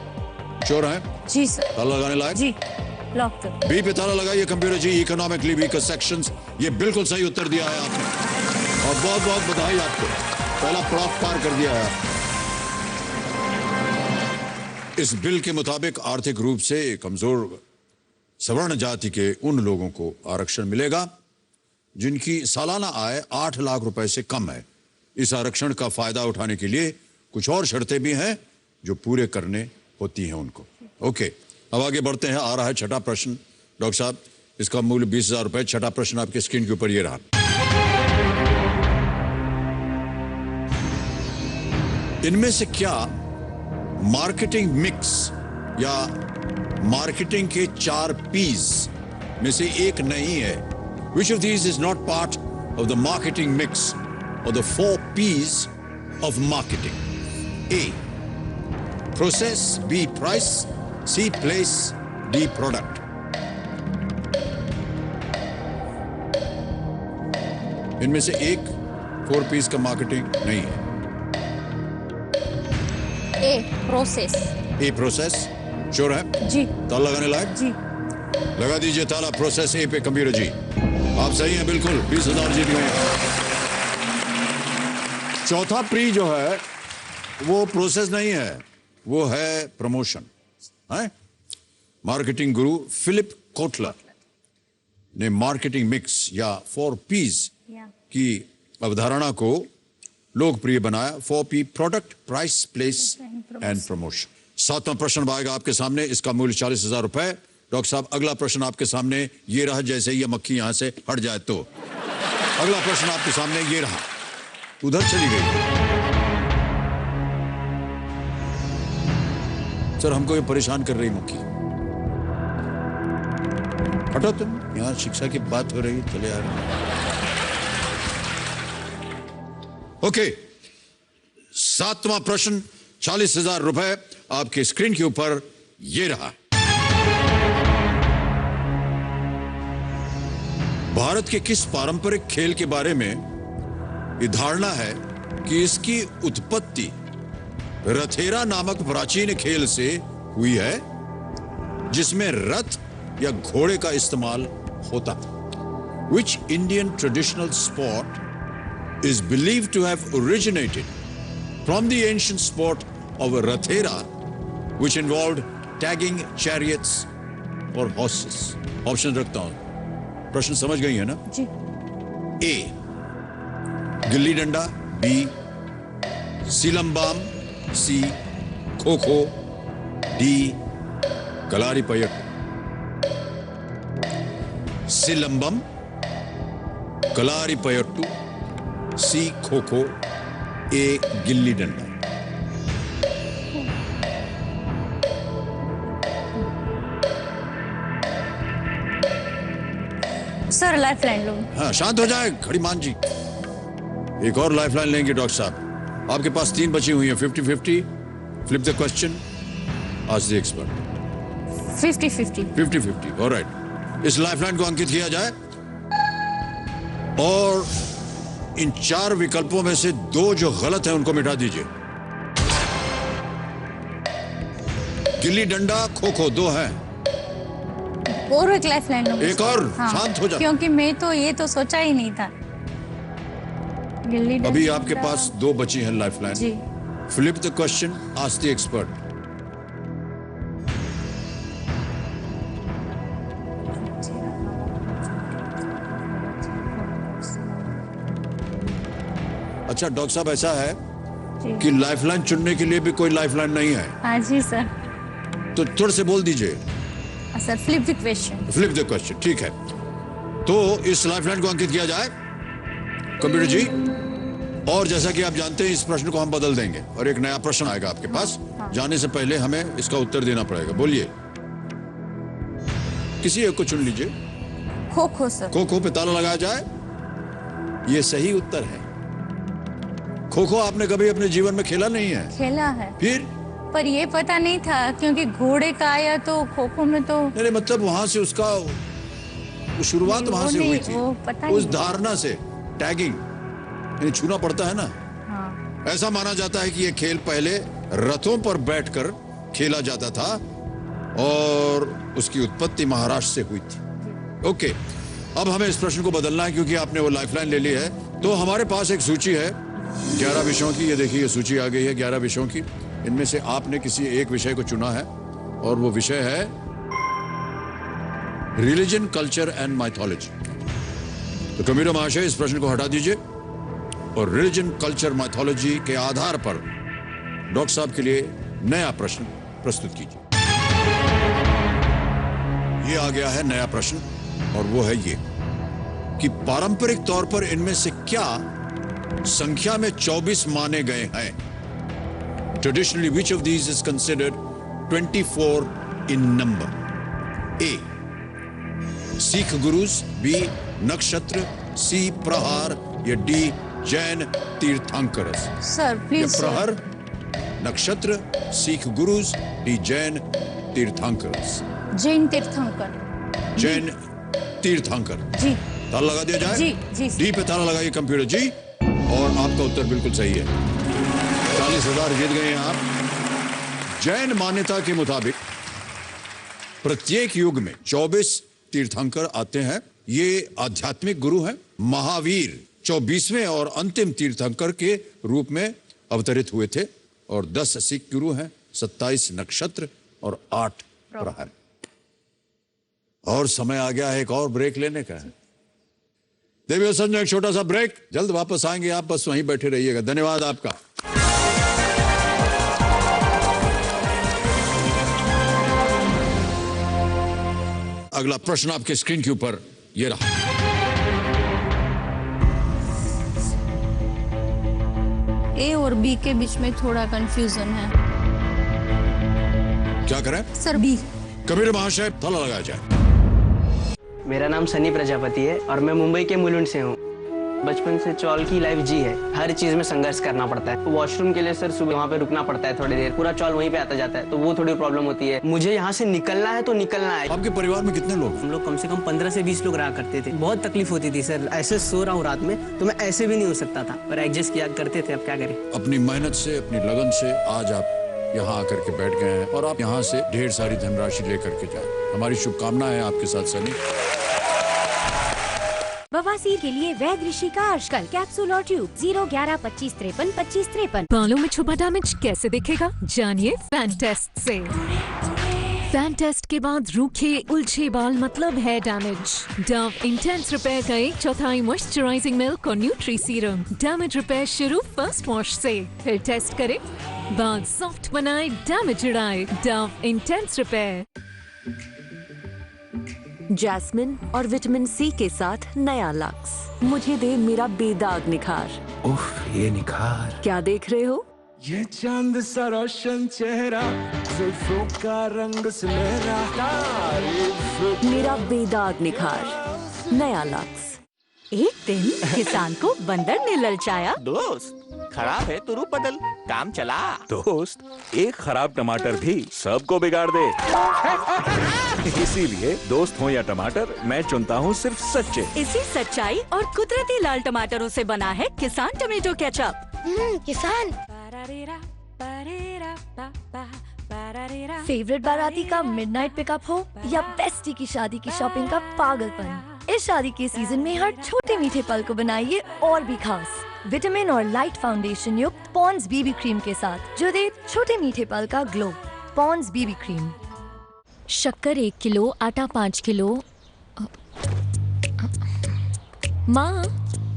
S1: चोर है?
S6: जी सर।
S1: ताला लगाने लायक?
S6: जी, लॉक कर।
S1: बी पे ताला लगाइए कंप्यूटर जी। इकोनॉमिकली वीकर सेक्शंस, ये बिल्कुल सही उत्तर दिया है आपने और बहुत बहुत बधाई आपको। पहला पड़ाव पार कर दिया है। इस बिल के मुताबिक आर्थिक रूप से कमजोर सवर्ण जाति के उन लोगों को आरक्षण मिलेगा जिनकी सालाना आय 8 लाख रुपए से कम है। इस आरक्षण का फायदा उठाने के लिए कुछ और शर्तें भी हैं जो पूरे करने होती हैं उनको। ओके, अब आगे बढ़ते हैं। आ रहा है छठा प्रश्न। डॉक्टर साहब, इसका मूल्य 20,000 रुपए। छठा प्रश्न आपके स्क्रीन के ऊपर ये रहा। इनमें से क्या मार्केटिंग मिक्स या मार्केटिंग के 4 P's में से एक नहीं है? Which of these is not part of the marketing mix or the 4 P's of marketing? A. Process. B. Price. C. Place. D. Product. इनमें से एक 4 P's का मार्केटिंग नहीं है।
S6: ए, प्रोसेस।
S1: ए, प्रोसेस। श्योर है?
S6: जी।
S1: ताला लगाने लायक?
S6: जी।
S1: लगा दीजिए ताला। प्रोसेस ए पे कंप्यूटर जी। आप सही हैं बिल्कुल। 20,000 जीत गए। चौथा प्री जो है वो प्रोसेस नहीं है, वो है प्रमोशन है। मार्केटिंग गुरु फिलिप कोटलर ने मार्केटिंग मिक्स या 4 P's की अवधारणा को लोकप्रिय बनाया। 4 P: product, price, place and promotion. 7वां प्रश्न आएगा आपके सामने। इसका मूल्य 40,000 रुपए। डॉक्टर साहब, अगला प्रश्न आपके सामने ये रहा। जैसे ये मक्खी यहां से हट जाए तो अगला प्रश्न आपके सामने ये रहा। उधर चली गई। सर, हमको ये परेशान कर रही मक्खी। हटो तुम, यहां शिक्षा की बात हो रही। चले यार। ओके, 7वां प्रश्न 40,000 रुपए आपके स्क्रीन के ऊपर ये रहा। भारत के किस पारंपरिक खेल के बारे में ये धारणा है कि इसकी उत्पत्ति रथेरा नामक प्राचीन खेल से हुई है जिसमें रथ या घोड़े का इस्तेमाल होता था? Which Indian traditional sport is believed to have originated from the ancient sport of Rathera, which involved tagging chariots or horses. Option रखता हूं, प्रश्न समझ गई है ना?
S6: जी।
S1: A gilli danda, B सिलंबाम, C kho kho, D Kalari पयट। Silambam, Kalari Payattu, C kho kho, A gilli danda.
S6: Sir lifeline लो।
S1: हाँ, शांत हो जाए खड़ीमान जी। एक और लाइफलाइन लेंगे डॉक्टर साहब। आपके पास 3 बची हुई हैं। 50-50, flip the question, ask the expert.
S6: 50-50।
S1: 50-50, alright. इस लाइफलाइन को अंकित किया जाए और इन 4 विकल्पों में से 2 जो गलत हैं उनको मिटा दीजिए। गिल्ली डंडा, खो खो 2 हैं।
S6: और एक लाइफलाइन लो।
S1: एक और, शांत हो जाओ।
S6: क्योंकि मैं तो ये तो सोचा ही नहीं था। गिल्ली डंडा।
S1: अभी आपके पास 2 बची हैं लाइफलाइन।
S6: जी।
S1: Flip the question, ask the expert. अच्छा डॉक्टर साहब, ऐसा है कि लाइफलाइन चुनने के लिए भी कोई लाइफलाइन नहीं है।
S6: हाँ जी सर।
S1: तो थोड़े से बोल दीजिए।
S6: Sir flip the question.
S1: Flip the question, ठीक है। तो इस लाइफलाइन को अंकित किया जाए कंप्यूटर जी। और जैसा कि आप जानते हैं, इस प्रश्न को हम बदल देंगे और एक नया प्रश्न आएगा आपके पास। जाने से पहले हमें इसका उत्तर देना पड़ेगा। बोलिए, किसी एक को चुन लीजिए।
S6: खो खो सर।
S1: खो खो पे ताला लगाया जाए। ये सही उत्तर है। खो खो आपने कभी अपने जीवन में खेला नहीं है?
S6: खेला है।
S1: फिर?
S6: पर ये पता नहीं था, क्योंकि घोड़े का आया तो खो खो में तो
S1: नहीं, मतलब वहां से उसका शुरुआत वहां से हुई थी।
S6: पता
S1: उस धारणा से, टैगिंग यानी छूना पड़ता है ना।
S6: हाँ।
S1: ऐसा माना जाता है कि ये खेल पहले रथों पर बैठकर खेला जाता था और उसकी उत्पत्ति महाराष्ट्र से हुई थी। ओके, अब हमें इस प्रश्न को बदलना है क्योंकि आपने वो लाइफलाइन ले ली है। तो हमारे पास एक सूची है 11 विषयों की। ये देखिए, ये सूची आ गई है 11 विषयों की। इनमें से आपने किसी एक विषय को चुना है और वो विषय है रिलीजन, कल्चर एंड माइथोलॉजी। तो कंप्यूटर महाशय, इस प्रश्न को हटा दीजिए और रिलीजन, कल्चर, माइथोलॉजी के आधार पर डॉक्टर साहब के लिए नया प्रश्न प्रस्तुत कीजिए। ये आ गया है नया प्रश्न और वो है ये कि पारंपरिक तौर पर इनमें से क्या संख्या में 24 माने गए हैं? Traditionally, which of these is considered 24 in number? A. Sikh gurus, B. nakshatra, C. प्रहार, या D. Jain tirthankaras.
S6: Sir please.
S1: प्रहर, नक्षत्र, सिख गुरुज, D. जैन तीर्थंकरस।
S6: जैन तीर्थंकर।
S1: जैन तीर्थंकर।
S6: जी।
S1: ताला लगा दिया जाए।
S6: जी जी।
S1: डी पे ताला लगाइए कंप्यूटर जी, और आपका उत्तर बिल्कुल सही है। 40,000 जीत गए हैं आप। जैन मान्यता के मुताबिक प्रत्येक युग में 24 तीर्थंकर आते हैं। ये आध्यात्मिक गुरु हैं। महावीर 24वें और अंतिम तीर्थंकर के रूप में अवतरित हुए थे और 10 सिख गुरु हैं, 27 नक्षत्र और 8 प्रहर। और समय आ गया है एक और ब्रेक लेने का। देवी और संजय, एक छोटा सा ब्रेक, जल्द वापस आएंगे। आप बस वहीं बैठे रहिएगा। धन्यवाद आपका। अगला प्रश्न आपके स्क्रीन के ऊपर ये रहा।
S6: ए और बी के बीच में थोड़ा कंफ्यूजन है।
S1: क्या करें?
S6: Sir B.
S1: कबीर महाशय, ताला लगाया जाए।
S19: मेरा नाम सनी प्रजापति है और मैं मुंबई के मुलुंड से हूँ। बचपन से चौल की लाइफ जी है। हर चीज में संघर्ष करना पड़ता है। वॉशरूम के लिए सर सुबह वहाँ पे रुकना पड़ता है थोड़ी देर। पूरा चौल वहीं पे आता जाता है, तो वो थोड़ी प्रॉब्लम होती है। मुझे यहाँ से निकलना है तो निकलना है।
S1: आपके परिवार में कितने लोग?
S19: हम लोग कम से कम 15 से 20 लोग रहा करते थे। बहुत तकलीफ होती थी सर। ऐसे सो रहा हूँ रात में तो मैं ऐसे भी नहीं हो सकता था, पर एडजस्ट किया करते थे। अब क्या करें।
S1: अपनी मेहनत से, अपनी लगन से आज आप यहाँ आकर के बैठ गए हैं और आप यहाँ से ढेर सारी धनराशि लेकर के जाए। हमारी शुभकामनाएं हैं आपके साथ सनी।
S20: बवासीर के लिए वैद्य ऋषि का आजकल कैप्सूल और ट्यूब 01125532553।
S17: बालों में छुपा डैमेज कैसे दिखेगा, जानिए फैंटेस्ट से। फैंटेस्ट के बाद रूखे उलझे बाल मतलब है डैमेज। डव इंटेंस रिपेयर का 1/4 मॉइस्चराइजिंग मिल्क और न्यूट्री सीरम। डैमेज रिपेयर शुरू फर्स्ट वॉश से, फिर टेस्ट करें, बाल सॉफ्ट बनाए, डैमेज उड़ाए। Dove intense repair.
S18: जैस्मिन और विटामिन सी के साथ नया लक्स। मुझे दे मेरा बेदाग निखार।
S8: उफ, ये निखार।
S18: क्या देख रहे हो?
S8: ये चांद सा रोशन चेहरा, जुल्फों का रंग सुनहरा, तारीफ।
S18: मेरा बेदाग निखार, नया लक्स। एक दिन किसान को बंदर ने ललचाया।
S15: दोस्त, खराब है तो रूप बदल, काम चला। दोस्त, एक खराब टमाटर भी सबको बिगाड़ दे। इसीलिए दोस्त हो या टमाटर, मैं चुनता हूँ सिर्फ सच्चे।
S18: इसी सच्चाई और कुदरती लाल टमाटरों से बना है किसान टमेटो केचप।
S20: किसान। फेवरेट बाराती का मिडनाइट पिकअप हो या बेस्टी की शादी की शॉपिंग का पागलपन, इस शादी के सीजन में हर छोटे मीठे पल को बनाइए और भी खास। विटामिन और लाइट फाउंडेशन युक्त पॉन्ड्स बीबी क्रीम के साथ जो दे छोटे मीठे पल का ग्लो। Pond's BB cream.
S6: शक्कर 1 किलो, आटा 5 किलो। माँ,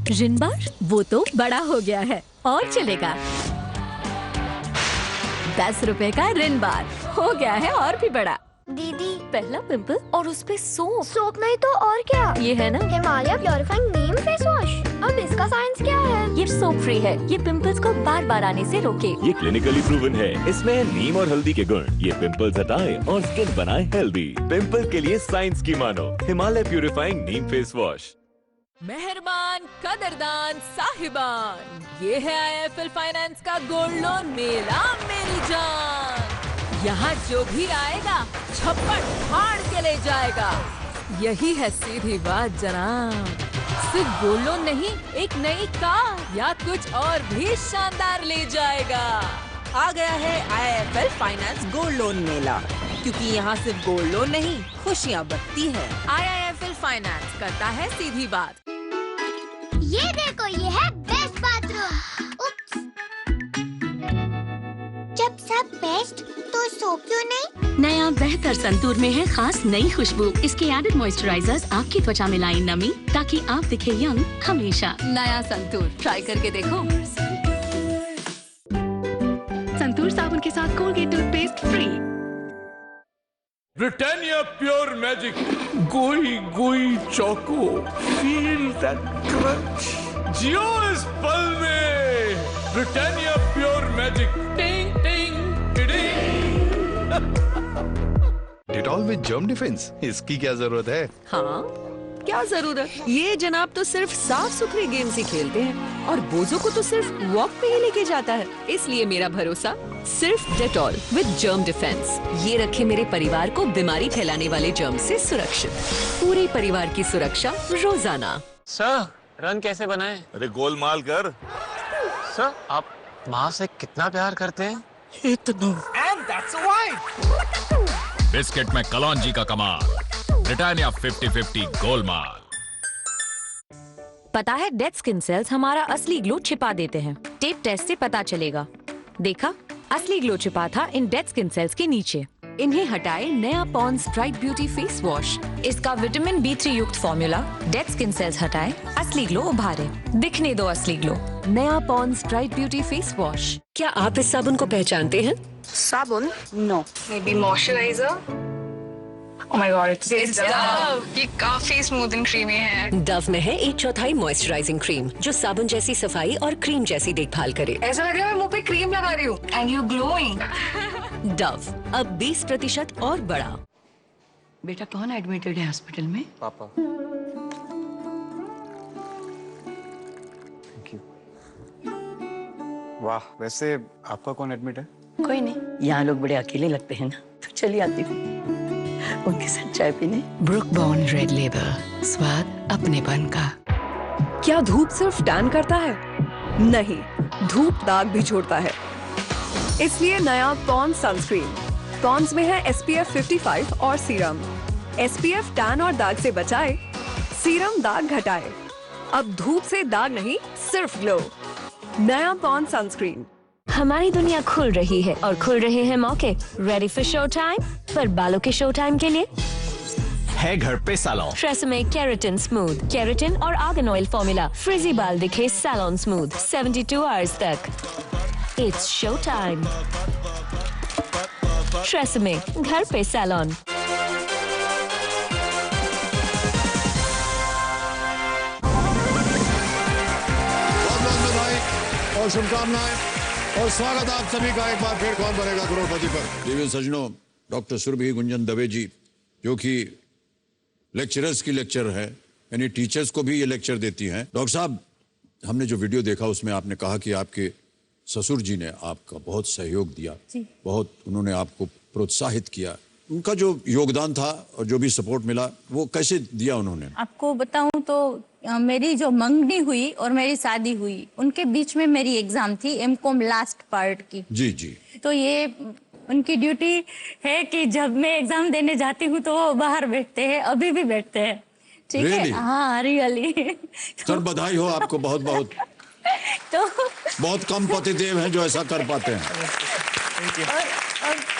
S6: रिन बार
S18: वो तो बड़ा हो गया है और चलेगा। 10 रुपए का रिन बार हो गया है और भी बड़ा।
S20: दीदी,
S18: पहला पिंपल और उस पे
S20: सोप नहीं तो और क्या?
S18: ये है ना
S20: हिमालय प्योरिफाइंग नीम फेस वॉश। अब इसका साइंस क्या है?
S18: ये सोप फ्री है, ये पिंपल्स को बार बार आने से रोके।
S10: ये क्लिनिकली प्रूवन है, इसमें है नीम और हल्दी के गुण। ये पिंपल्स हटाए और स्किन बनाए हेल्दी। पिंपल के लिए साइंस की मानो, Himalaya purifying neem face wash.
S17: मेहरबान, कदरदान, साहिबान, ये है IIFL फाइनेंस का गोल्ड लोन मेला मेरी जान। यहाँ जो भी आएगा छप्पड़ फाड़ के ले जाएगा, यही है सीधी बात जनाब। सिर्फ गोल्ड लोन नहीं, एक नई कार या कुछ और भी शानदार ले जाएगा।
S21: आ गया है IIFL फाइनेंस गोल्ड लोन मेला, क्योंकि यहाँ सिर्फ गोल्ड लोन नहीं, खुशियाँ बरती है।
S17: IIFL फाइनेंस करता है सीधी बात।
S9: ये देखो, ये है बेस्ट बाथरूम। जब सब बेस्ट तो सो क्यों नहीं?
S22: नया बेहतर संतूर में है खास नई खुशबू। इसके एडेड मॉइस्चराइजर्स आपकी त्वचा में लाएं नमी, ताकि आप दिखे यंग हमेशा।
S17: नया संतूर ट्राई करके देखो।
S22: संतूर साबुन के साथ Colgate toothpaste free.
S8: Britannia pure magic, gooey gooey choco, feel that crunch. जियो इस पल में, ब्रिटानिया प्योर मैजिक। टिंग टिंग
S23: डिटॉल विद जर्म डिफेंस, इसकी क्या जरूरत है?
S21: हाँ, क्या जरूरत? ये जनाब तो सिर्फ साफ सुथरे गेम्स ही खेलते हैं और बोझों को तो सिर्फ वॉक पे ही लेके जाता है। इसलिए मेरा भरोसा सिर्फ डेटॉल विद जर्म डिफेंस।
S18: ये रखे मेरे परिवार को बीमारी फैलाने वाले जर्म से सुरक्षित। पूरे परिवार की सुरक्षा रोजाना।
S4: सर, रन कैसे बनाएं?
S11: अरे गोलमाल कर।
S4: सर, आप माँ से कितना प्यार करते हैं?
S8: इतना। And that's why.
S24: बिस्किट में कलौंजी का कमाल, ब्रिटानिया 50-50 गोलमाल।
S18: पता है डेड स्किन सेल्स हमारा असली ग्लो छिपा देते हैं। टेप टेस्ट से पता चलेगा। देखा, असली ग्लो छिपा था इन डेड स्किन सेल्स के नीचे। इन्हें हटाए नया Pond's bright beauty face wash. इसका विटामिन B3 युक्त फॉर्मूला डेड स्किन सेल्स हटाए, असली ग्लो उभारे। दिखने दो असली ग्लो। नया Pond's bright beauty face wash. क्या आप इस साबुन को पहचानते हैं?
S5: साबुन? No. Maybe moisturiser? Oh my God, it's Dove. ये काफी स्मूथ एंड क्रीमी है।
S18: डव में है 1/4 मॉइस्चराइजिंग क्रीम जो साबुन जैसी सफाई और क्रीम जैसी देखभाल करे।
S5: ऐसा लग रहा है मैं मुंह पे क्रीम लगा रही हूँ। And you're glowing.
S18: डव अब 20% और बड़ा।
S25: बेटा कौन एडमिटेड है हॉस्पिटल में?
S19: पापा।
S16: Thank you. वाह, वैसे आपका कौन एडमिट है?
S25: कोई नहीं, यहाँ लोग बड़े अकेले लगते हैं ना, तो चलिए आती हूँ उनके साथ चाय पीने।
S26: ब्रुक बॉन्ड रेड लेबल, स्वाद अपनेपन का।
S7: क्या धूप सिर्फ टैन करता है? नहीं, धूप दाग भी छोड़ता है। इसलिए नया पॉन्ड्स सनस्क्रीन। पॉन्ड्स में है SPF 55 और सीरम। SPF टैन और दाग से बचाए, सीरम दाग घटाए। अब धूप से दाग नहीं, सिर्फ ग्लो। नया पॉन्ड सनस्क्रीन।
S18: हमारी दुनिया खुल रही है और खुल रहे हैं मौके। Ready for show time? पर बालों के शो टाइम के लिए
S1: है घर पे salon.
S18: TRESemme keratin smooth, keratin और आर्गन ऑयल फॉर्मूला, फ्रिजी बाल दिखे सैलून स्मूथ 72 आवर्स तक। It's show time. ट्रेसेमे घर पे सैलून।
S2: और शुभकामनाएं और स्वागत आप सभी का एक बार फिर कौन बनेगा करोड़पति पर। प्रिय सज्जनों, डॉक्टर सुरभि गुंजन दवे जी जो कि लेक्चरर्स की लेक्चर है, यानी टीचर्स को भी ये लेक्चर देती हैं। डॉक्टर साहब, हमने जो वीडियो देखा उसमें आपने कहा कि आपके ससुर जी ने आपका बहुत सहयोग दिया, बहुत उन्होंने आपको प्रोत्साहित किया। उनका जो योगदान था और जो भी सपोर्ट मिला वो कैसे दिया उन्होंने?
S6: आपको बताऊं तो मेरी जो मंगनी हुई और मेरी शादी हुई उनके बीच में मेरी एग्जाम थी एमकॉम लास्ट पार्ट की।
S2: जी जी।
S6: तो ये उनकी ड्यूटी है कि जब मैं एग्जाम देने जाती हूँ तो वो बाहर बैठते हैं, अभी भी बैठते हैं। ठीक है? हाँ, रियली।
S2: सर बधाई हो आपको बहुत बहुत।
S6: तो
S2: बहुत कम पतिदेव हैं जो ऐसा कर पाते हैं।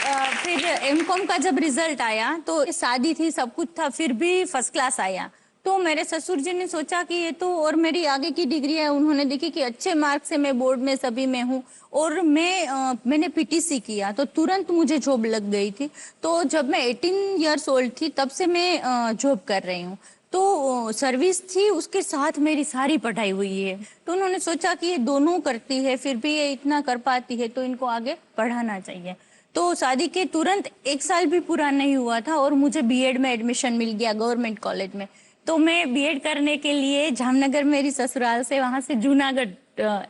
S6: और फिर एमकॉम का जब रिजल्ट आया तो शादी थी, सब कुछ था, फिर भी फर्स्ट क्लास आया। तो मेरे ससुर जी ने सोचा कि ये तो, और मेरी आगे की डिग्री है, उन्होंने देखी कि अच्छे मार्क्स से मैं बोर्ड में सभी में हूँ और मैंने पीटीसी किया तो तुरंत मुझे जॉब लग गई थी। तो जब मैं 18 इयर्स ओल्ड थी तब से मैं जॉब कर रही हूँ। तो सर्विस थी, उसके साथ मेरी सारी पढ़ाई हुई है। तो उन्होंने सोचा कि ये दोनों करती है फिर भी ये इतना कर पाती है तो इनको आगे पढ़ाना चाहिए। तो शादी के तुरंत 1 साल भी पूरा नहीं हुआ था और मुझे बीएड में एडमिशन मिल गया गवर्नमेंट कॉलेज में। तो मैं बीएड करने के लिए जामनगर मेरी ससुराल से वहां से जूनागढ़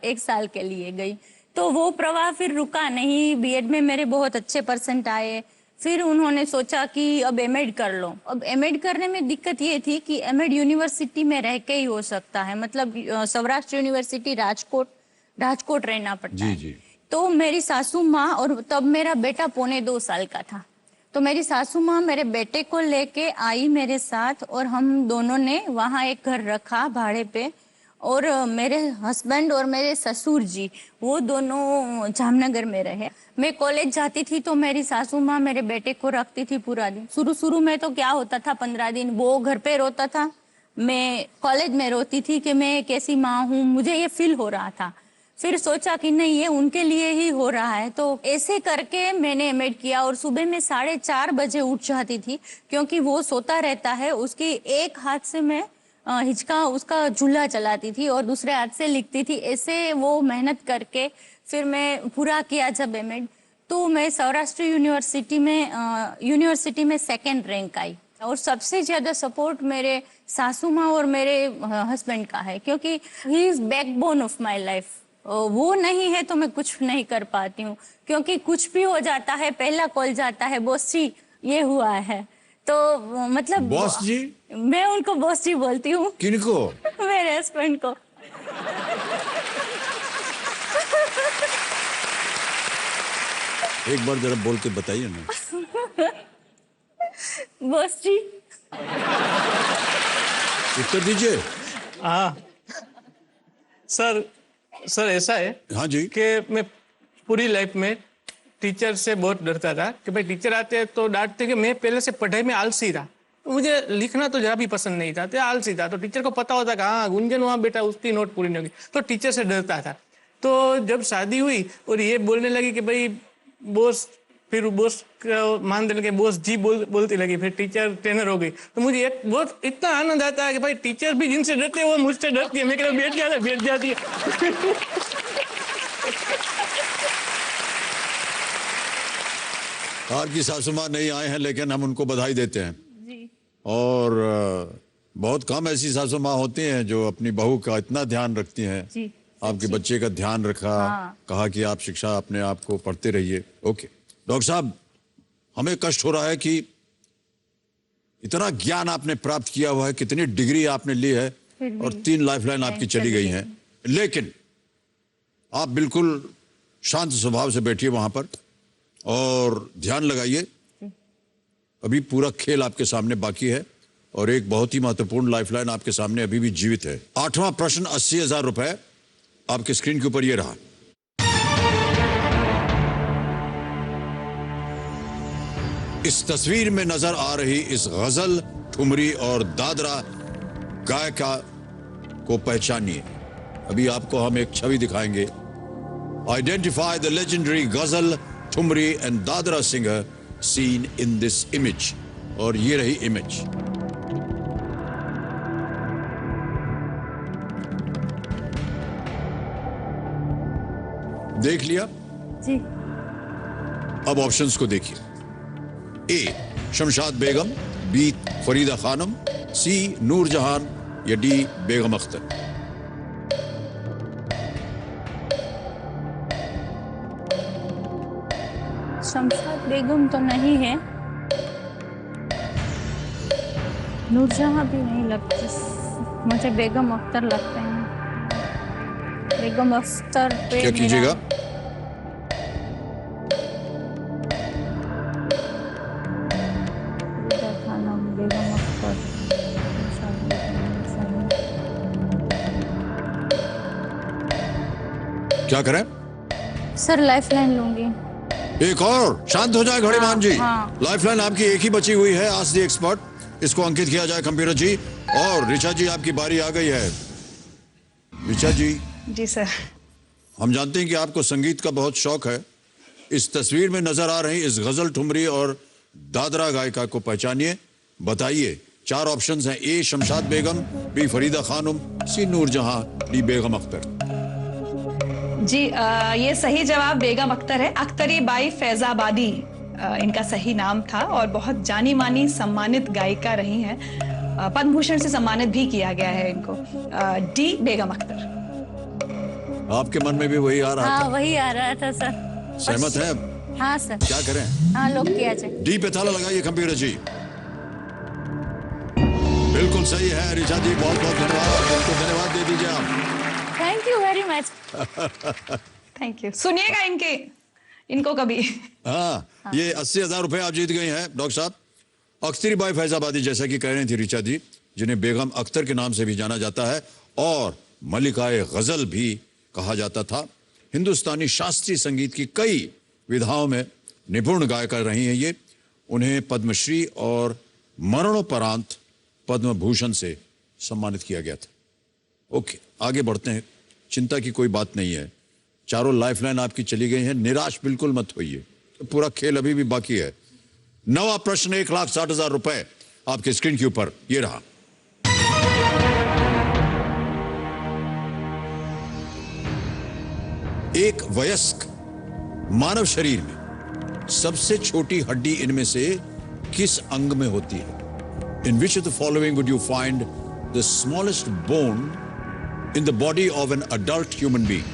S6: 1 साल के लिए गई। तो वो प्रवाह फिर रुका नहीं, बीएड में मेरे बहुत अच्छे परसेंट आए। फिर उन्होंने सोचा कि अब एमएड कर लो। अब एमएड करने में दिक्कत ये थी कि एमएड यूनिवर्सिटी में रह के ही हो सकता है, मतलब सौराष्ट्र यूनिवर्सिटी राजकोट रहना पड़ता है। जी। तो मेरी सासू माँ, और तब मेरा बेटा 1.25 साल का था, तो मेरी सासू माँ मेरे बेटे को लेके आई मेरे साथ और हम दोनों ने वहाँ एक घर रखा भाड़े पे। और मेरे हस्बैंड और मेरे ससुर जी वो दोनों जामनगर में रहे। मैं कॉलेज जाती थी तो मेरी सासू माँ मेरे बेटे को रखती थी पूरा दिन। शुरू में तो क्या होता था, 15 दिन वो घर पे रोता था, मैं कॉलेज में रोती थी कि मैं कैसी माँ हूँ, मुझे ये फील हो रहा था। फिर सोचा कि नहीं, ये उनके लिए ही हो रहा है। तो ऐसे करके मैंने एमएड किया और सुबह में 4:30 बजे उठ जाती थी क्योंकि वो सोता रहता है। उसकी एक हाथ से मैं हिचका उसका झूला चलाती थी और दूसरे हाथ से लिखती थी। ऐसे वो मेहनत करके फिर मैं पूरा किया जब एमएड। तो मैं सौराष्ट्र यूनिवर्सिटी में 2nd रैंक आई। और सबसे ज्यादा सपोर्ट मेरे सासू माँ और मेरे हस्बैंड का है क्योंकि he is backbone of my life. वो नहीं है तो मैं कुछ नहीं कर पाती हूँ, क्योंकि कुछ भी हो जाता है पहला कॉल जाता है बॉस जी ये हुआ है। तो मतलब
S2: बॉस जी,
S6: मैं उनको बॉस जी बोलती हूँ।
S2: किनको?
S6: मेरे हस्बैंड को।
S2: एक बार जरा बोल के बताइए ना।
S6: बॉस जी।
S2: उत्तर दीजिए।
S4: हाँ सर ऐसा है,
S2: हाँ जी,
S4: कि मैं पूरी लाइफ में टीचर से बहुत डरता था कि भाई टीचर आते हैं तो डांटते, कि मैं पहले से पढ़ाई में आलसी था। मुझे लिखना तो जरा भी पसंद नहीं था, तो आलसी था। तो टीचर को पता होता कि हाँ गुंजन वहाँ बेटा उसकी नोट पूरी नहीं होगी, तो टीचर से डरता था। तो जब शादी हुई और ये बोलने लगी कि भाई बॉस, फिर बॉस को मान देने के बॉस जी बोलती लगी, फिर टीचर ट्रेनर हो गई। तो मुझे एक बहुत इतना आनंद आता है कि भाई टीचर भी जिनसे डरते हैं वो मुझसे डरती है। मैं कह बैठ जाती है।
S2: आपकी सासू माँ नहीं आए हैं लेकिन हम उनको बधाई देते हैं
S6: जी।
S2: और बहुत कम ऐसी सासू माँ होती हैं जो अपनी बहू का इतना ध्यान रखती हैं जी। आपके बच्चे का ध्यान रखा। हाँ। कहा कि आप शिक्षा अपने आप को पढ़ते रहिए। ओके डॉक्टर साहब, हमें कष्ट हो रहा है कि इतना ज्ञान आपने प्राप्त किया हुआ है, कितनी डिग्री आपने ली है और 3 लाइफलाइन आपकी चली गई हैं, लेकिन आप बिल्कुल शांत स्वभाव से बैठिए वहां पर और ध्यान लगाइए। अभी पूरा खेल आपके सामने बाकी है और एक बहुत ही महत्वपूर्ण लाइफलाइन आपके सामने अभी भी जीवित है। 8वां प्रश्न 80,000 रुपए आपके स्क्रीन के ऊपर ये रहा। इस तस्वीर में नजर आ रही इस गजल, ठुमरी और दादरा गायिका को पहचानिए। अभी आपको हम एक छवि दिखाएंगे। आइडेंटिफाई द लेजेंडरी गजल, thumri and Dadra singer seen in this image. और ये रही इमेज। देख लिया
S6: जी।
S2: अब ऑप्शंस को देखिए। ए शमशाद बेगम, बी फरीदा खानम, सी नूरजहान या डी बेगम अख्तर।
S6: शमशाद बेगम तो नहीं है, नूरजहां भी नहीं लगती, मुझे बेगम अख्तर लगते हैं। बेगम अख्तर पे
S2: क्या कीजिएगा?
S6: बेगम अख्तर।
S2: क्या करें?
S6: सर लाइफलाइन लूंगी।
S2: एक और शांत हो जाए घड़ीमान जी।
S6: हाँ।
S2: लाइफलाइन आपकी एक ही बची हुई है। Ask the expert. इसको अंकित किया जाए कंप्यूटर जी। और ऋचा जी आपकी बारी आ गई है। ऋचा जी।
S5: जी सर।
S2: हम जानते हैं कि आपको संगीत का बहुत शौक है। इस तस्वीर में नजर आ रही इस गजल, ठुमरी और दादरा गायिका को पहचानिए। बताइए। 4 ऑप्शंस हैं। ए शमशाद बेगम, बी फरीदा खानम, सी नूरजहां, डी बेगम अख्तर।
S5: जी ये सही जवाब बेगम अख्तर है। अख्तरी बाई फैजाबादी इनका सही नाम था और बहुत जानी मानी सम्मानित गायिका रही हैं। पद्म भूषण से सम्मानित भी किया गया है इनको। डी बेगम अख्तर।
S2: आपके मन में भी वही आ रहा था?
S6: वही आ रहा था सर।
S2: सहमत है?
S6: हाँ सर।
S2: क्या करें?
S6: हाँ लोग किया जाए।
S2: डी पे ताला लगाइए कंप्यूटर जी। बिल्कुल सही है ऋचा जी, बहुत बहुत धन्यवाद। उनको धन्यवाद दे दीजिए आप।
S6: Thank you very much.
S5: Thank you. सुनिएगा इनको कभी।
S2: हाँ, ये 80,000 रुपए आप जीत गए हैं डॉक्टर साहब। अख्तरी बाई फैजाबादी, जैसा कि कह रही थी ऋचा जी, जिन्हें बेगम अख्तर के नाम से भी जाना जाता है और मलिकाए गजल भी कहा जाता था। हिंदुस्तानी शास्त्रीय संगीत की कई विधाओं में निपुण गायिका रही हैं ये। उन्हें पद्मश्री और मरणोपरांत पद्म भूषण से सम्मानित किया गया था। ओके, आगे बढ़ते हैं। चिंता की कोई बात नहीं है। चारों लाइफलाइन आपकी चली गई हैं। निराश बिल्कुल मत होइए, पूरा खेल अभी भी बाकी है। 9वां प्रश्न 1,60,000 रुपए आपके स्क्रीन के ऊपर ये रहा। एक वयस्क मानव शरीर में सबसे छोटी हड्डी इनमें से किस अंग में होती है? In which of the following would you find the smallest bone in the body of an adult human being?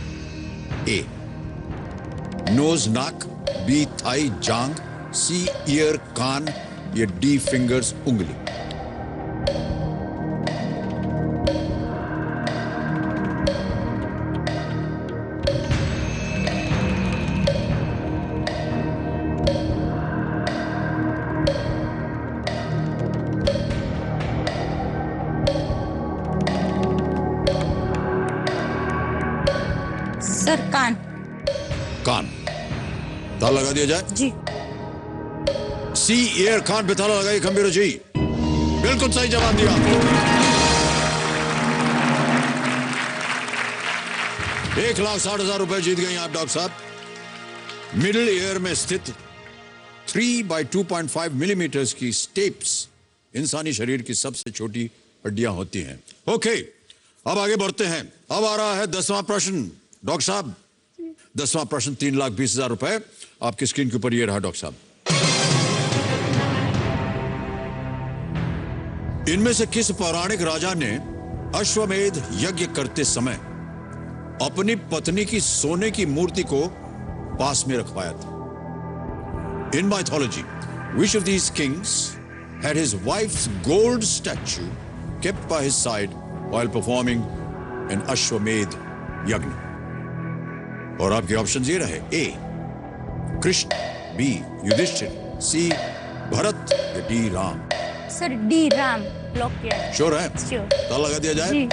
S2: A. Nose, naak. B. Thigh, jang. C. Ear, कान. या D. Fingers, उंगली.
S6: सर कान।
S2: कान। ताला लगा दिया जाए
S6: जी।
S2: सी ईयर, कान पे ताला लगाइए computer जी। बिल्कुल सही जवाब दिया। 1,60,000 रुपए जीत गए आप डॉक्टर साहब। मिडिल ईयर में स्थित 3 by 2.5 मिलीमीटर्स की स्टेप्स इंसानी शरीर की सबसे छोटी हड्डियां होती हैं। ओके, अब आगे बढ़ते हैं। अब आ रहा है 10वां प्रश्न डॉक्टर साहब। 10वां प्रश्न 3,20,000 रुपए आपकी स्क्रीन के ऊपर ये रहा डॉक्टर साहब। इनमें से किस पौराणिक राजा ने अश्वमेध यज्ञ करते समय अपनी पत्नी की सोने की मूर्ति को पास में रखवाया था? इन mythology, which of these kings had his wife's gold statue kept by his side while performing an अश्वमेध यज्ञ? और आपके ऑप्शन ये रहे। ए कृष्ण, बी युधिष्ठिर, सी भरत या D Ram.
S6: Sir D Ram lock किया है।
S2: श्योर है?
S6: श्योर।
S2: ताला लगा दिया जाए?
S6: जी।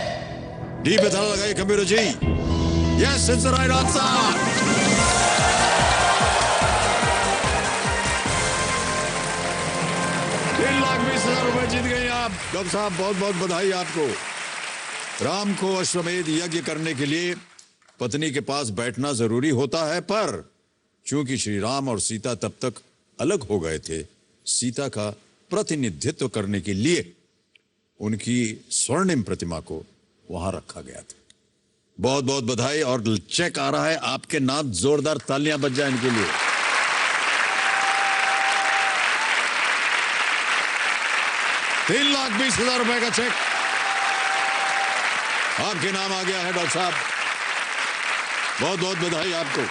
S2: डी पे ताला लगाइए computer ji. Yes, it's the right answer. ₹3,20,000 जीत गए आप। डॉक्टर साहब बहुत बहुत बधाई आपको। राम को अश्वमेध यज्ञ करने के लिए पत्नी के पास बैठना जरूरी होता है, पर चूंकि श्री राम और सीता तब तक अलग हो गए थे, सीता का प्रतिनिधित्व करने के लिए उनकी स्वर्णिम प्रतिमा को वहां रखा गया था। बहुत बहुत बधाई और चेक आ रहा है आपके नाम। जोरदार तालियां बज जाए इनके लिए। ₹3,20,000 का चेक आपके नाम आ गया है डॉक्टर साहब। बहुत बहुत बधाई आपको।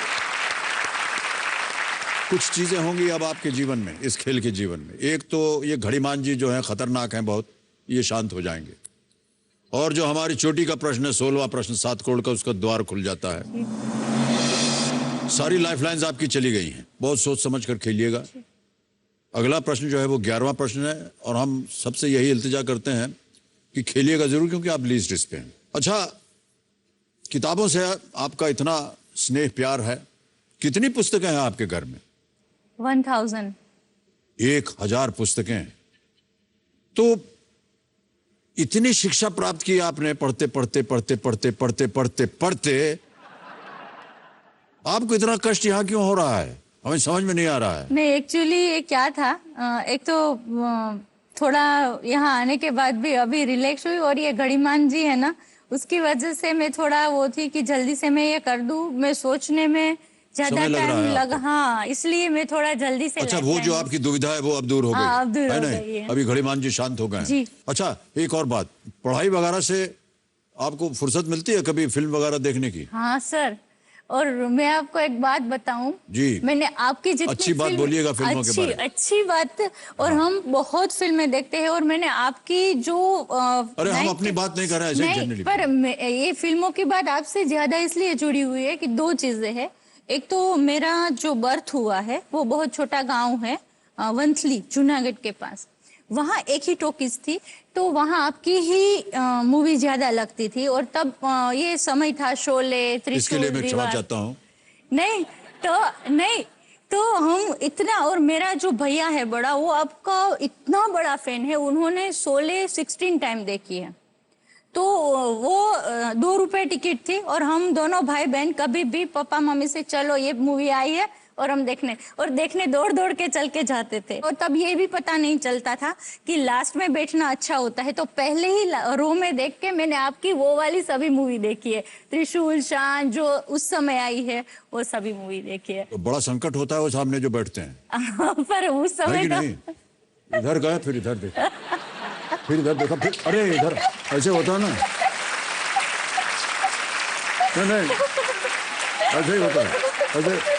S2: कुछ चीजें होंगी अब आपके जीवन में, इस खेल के जीवन में। एक तो ये घड़ीमान जी जो है खतरनाक हैं बहुत, ये शांत हो जाएंगे। और जो हमारी चोटी का प्रश्न है, 16वां प्रश्न 7 करोड़ का, उसका द्वार खुल जाता है। सारी लाइफलाइंस आपकी चली गई हैं। बहुत सोच समझ कर खेलिएगा। अगला प्रश्न जो है वो 11वां प्रश्न है, और हम सबसे यही इल्तिजा करते हैं कि खेलिएगा जरूर, क्योंकि आप लीस्ट रिस्क पे हैं। अच्छा, किताबों से आपका इतना स्नेह प्यार है, कितनी पुस्तकें हैं आपके घर में?
S6: 1000।
S2: 1000 पुस्तकें। तो इतनी शिक्षा प्राप्त की आपने पढ़ते पढ़ते पढ़ते पढ़ते पढ़ते पढ़ते पढ़ते, आपको इतना कष्ट यहाँ क्यों हो रहा है? हमें समझ में नहीं आ रहा है।
S6: नहीं, एक्चुअली क्या था, एक तो थोड़ा यहाँ आने के बाद भी अभी रिलैक्स हुई, और ये घड़ीमान जी है ना, उसकी वजह से मैं थोड़ा वो थी कि जल्दी से मैं ये कर दूं। मैं सोचने में ज्यादा टाइम लगा। हाँ, इसलिए मैं थोड़ा जल्दी से।
S2: अच्छा, वो जो आपकी दुविधा है वो अब दूर हो गई?
S6: हाँ, अब दूर हो गई है।
S2: अभी घड़ीमान जी शांत हो गए हैं। अच्छा, एक और बात, पढ़ाई वगैरह से आपको फुर्सत मिलती है कभी फिल्म वगैरह देखने की?
S6: हाँ सर, और मैं आपको एक बात बताऊं
S2: जी,
S6: मैंने आपकी जितनी
S2: अच्छी बात बोलिएगा फिल्मों के बारे में।
S6: अच्छी बात। और हम बहुत फिल्में देखते हैं, और मैंने आपकी जो
S2: अरे हम अपनी बात नहीं कर रहे हैं जनरली,
S6: पर ये फिल्मों की बात आपसे ज्यादा इसलिए जुड़ी हुई है कि 2 चीजें हैं। एक तो मेरा जो बर्थ हुआ है वो बहुत छोटा गांव है, वंथली, जूनागढ़ के पास। वहाँ एक ही टॉकीज थी, तो वहाँ आपकी ही मूवी ज्यादा लगती थी। और तब ये समय था शोले, त्रिशूल,
S2: इसके लिए मैं क्षमा चाहता हूँ।
S6: नहीं तो हम इतना, और मेरा जो भैया है बड़ा, वो आपका इतना बड़ा फैन है, उन्होंने शोले 16 टाइम देखी है। तो वो 2 रुपए टिकट थी, और हम दोनों भाई बहन कभी भी पापा मम्मी से चलो ये मूवी आई है, और हम देखने दौड़ दौड़ के चल के जाते थे। और तब ये भी पता नहीं चलता था कि लास्ट में बैठना अच्छा होता है, तो पहले ही रो में देख के मैंने आपकी वो वाली सभी मूवी देखी है। त्रिशूल, शान जो उस समय आई है, वो सभी मूवी देखी है।
S2: तो बड़ा संकट होता है वो सामने जो बैठते हैं।
S6: पर उस समय
S2: नहीं, इधर गए, फिर इधर देखा, फिर इधर देखा, फिर अरे इधर, ऐसे होता है ना? नहीं, ऐसे ही होता है, ऐसे।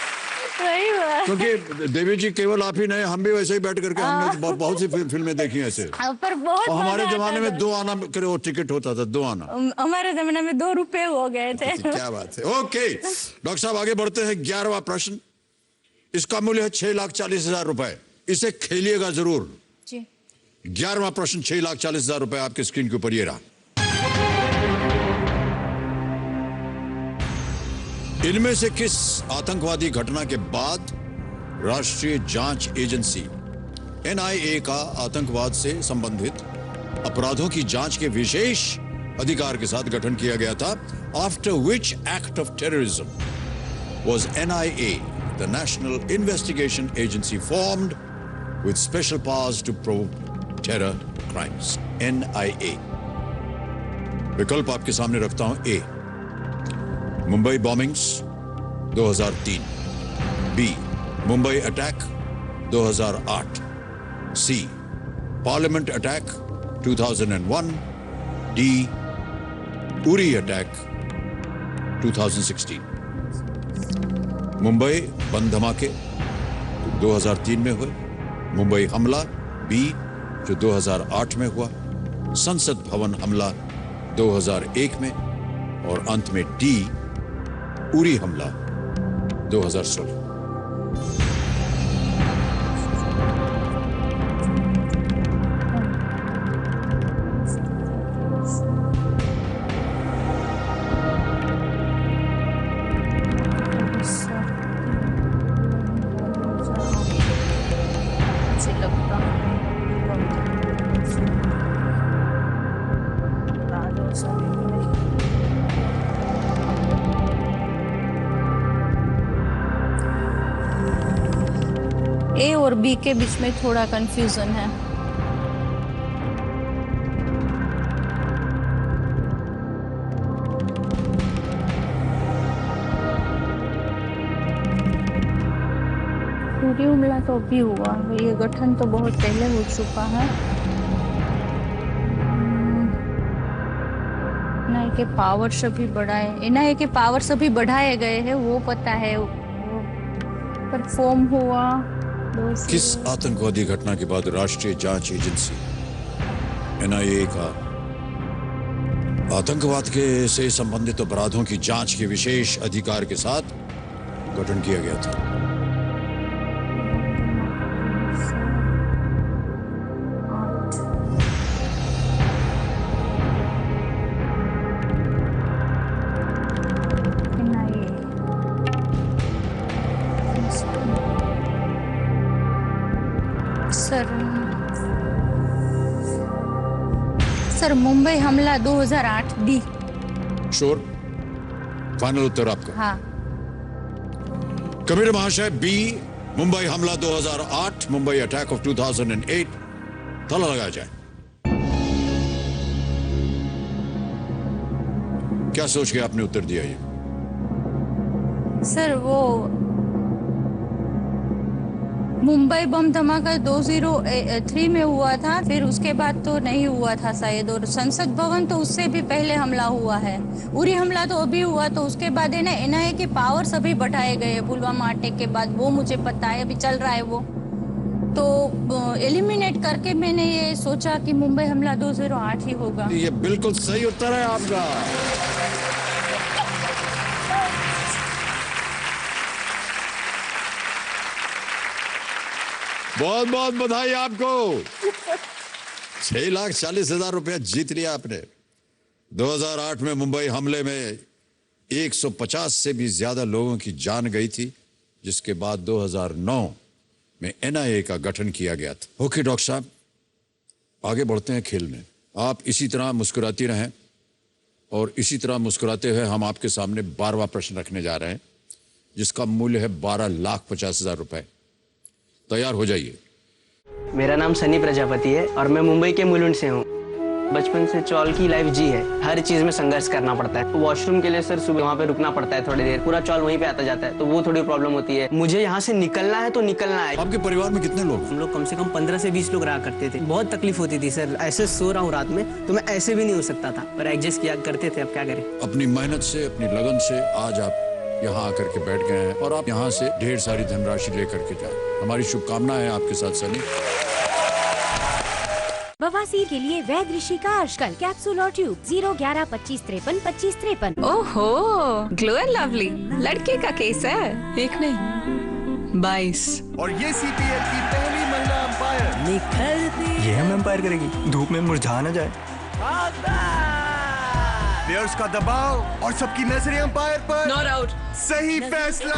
S2: क्योंकि देवी जी केवल आप ही नहीं, हम भी वैसे ही बैठ करके हमने बहुत सी फिल्में देखी ऐसे।
S6: पर बहुत
S2: हमारे जमाने में 2 आना वो टिकट होता था, 2 आना।
S6: हमारे जमाने में 2 रुपए हो गए थे।
S2: क्या बात है। ओके डॉक्टर साहब, आगे बढ़ते हैं। 11वां प्रश्न, इसका मूल्य है ₹6,40,000। इसे खेलिएगा जरूर
S6: जी।
S2: 11वां प्रश्न, ₹6,40,000 आपके स्क्रीन के ऊपर ये रहा। इनमें से किस आतंकवादी घटना के बाद राष्ट्रीय जांच एजेंसी NIA का आतंकवाद से संबंधित अपराधों की जांच के विशेष अधिकार के साथ गठन किया गया था? After which act of terrorism was NIA, the National Investigation Agency, formed with special powers to probe terror crimes? NIA। विकल्प आपके सामने रखता हूं। A, Mumbai bombings 2003, B, Mumbai attack 2008, C, parliament attack 2001, D, Uri attack 2016। Mumbai bomb धमाके 2003 में हुए, मुंबई हमला B जो 2008 में हुआ, संसद भवन हमला 2001 में, और अंत में D, उरी हमला 2016।
S6: ए और बी के बीच में थोड़ा कंफ्यूजन है। सूर्य हमला तो अभी हुआ, ये गठन तो बहुत पहले हो चुका है। एनआईए के पावर्स अभी बढ़ाए, एनआईए के पावर्स अभी बढ़ाए गए हैं, वो पता है। पर फॉर्म हुआ
S2: किस आतंकवादी घटना के बाद राष्ट्रीय जांच एजेंसी एनआईए का आतंकवाद के से संबंधित अपराधों की जांच के विशेष अधिकार के साथ गठन किया गया था।
S6: सर मुंबई हमला 2008 डी।
S2: श्योर? फाइनल उत्तर आपका?
S6: हाँ।
S2: कबीर महाशय बी, मुंबई हमला 2008, मुंबई अटैक ऑफ 2008। ताला लगाया जाए। क्या सोच के आपने उत्तर दिया ये?
S6: सर वो मुंबई बम धमाका 2003 में हुआ था, फिर उसके बाद तो नहीं हुआ था शायद, और संसद भवन तो उससे भी पहले हमला हुआ है। उरी हमला तो अभी हुआ, तो उसके बाद है ना एनआईए के पावर्स अभी बढ़ाए गए पुलवामा अटैक के बाद, वो मुझे पता है, अभी चल रहा है वो। तो एलिमिनेट करके मैंने ये सोचा कि मुंबई हमला 2008 ही होगा।
S2: ये बिल्कुल सही उत्तर है आपका। बहुत बहुत बधाई आपको। 6,40,000 रुपया जीत लिया आपने। 2008 में मुंबई हमले में 150 से भी ज्यादा लोगों की जान गई थी, जिसके बाद 2009 में एनआईए का गठन किया गया था। ओके डॉक्टर साहब, आगे बढ़ते हैं खेल में। आप इसी तरह मुस्कुराती रहें, और इसी तरह मुस्कुराते हुए हम आपके सामने 12वां प्रश्न रखने जा रहे हैं, जिसका मूल्य है 12,50,000 रुपए। तैयार हो जाइए।
S19: मेरा नाम सनी प्रजापति है और मैं मुंबई के मुलुंड से हूँ। बचपन से चौल की लाइफ जी है, हर चीज में संघर्ष करना पड़ता है। वॉशरूम के लिए सर सुबह वहाँ पे रुकना पड़ता है थोड़ी देर, पूरा चौल वहीं पे आता जाता है, तो वो थोड़ी प्रॉब्लम होती है। मुझे यहाँ से निकलना है तो निकलना है।
S2: आपके परिवार में कितने लोग?
S19: हम लोग कम से कम 15 से 20 लोग रहा करते थे। बहुत तकलीफ होती थी सर, ऐसे सो रहा हूँ रात में तो मैं ऐसे भी नहीं हो सकता था, पर एडजस्ट किया करते थे। अब क्या करें।
S2: अपनी मेहनत से, अपनी लगन से आज आप यहाँ आकर के बैठ गए हैं, और आप यहाँ से ढेर सारी धनराशि लेकर के जाए। हमारी शुभकामनाएं हैं आपके साथ सनी।
S18: बवासीर के लिए वैद्य ऋषि का आजकल कैप्सूल और ट्यूब 011-2553-2553।
S21: ओहो, ग्लो एंड लवली लड़के का केस है, एक नहीं 22।
S16: और ये सीपीएल की पहली महिला अंपायर निखरती। ये हम अंपायर करेगी, धूप में मुरझा न जाए। प्लेयर्स का दबाव और सबकी नजरें अंपायर पर।
S21: Not out.
S16: सही फैसला।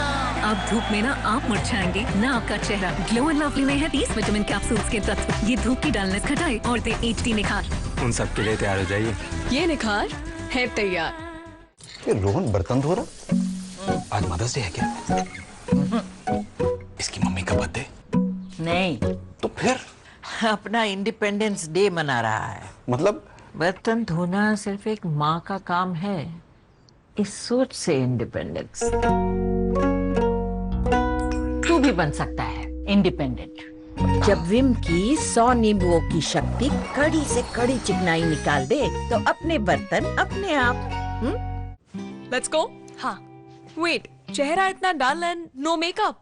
S17: अब धूप में ना आप मुरझाएंगे ना आपका चेहरा। ग्लो एंड लवली में है 30 विटामिन कैप्सूल्स के तत्व। ये धूप की डालनेस घटाए और दे HD निखार।
S16: उन सब के लिए तैयार हो जाइए।
S21: ये निखार है तैयार।
S3: ये रोहन बर्तन धो रहा? आज मदर्स डे है क्या? इसकी मम्मी का बर्थडे?
S12: नहीं
S3: तो फिर
S12: अपना इंडिपेंडेंस डे मना रहा है।
S3: मतलब
S12: बर्तन धोना सिर्फ एक माँ का काम है, इस सोच से इंडिपेंडेंस। तू भी बन सकता है इंडिपेंडेंट। जब विम की 100 नींबुओं की शक्ति कड़ी से कड़ी चिकनाई निकाल दे, तो अपने बर्तन अपने आप।
S21: Let's go. हाँ वेट, चेहरा इतना dull and no makeup.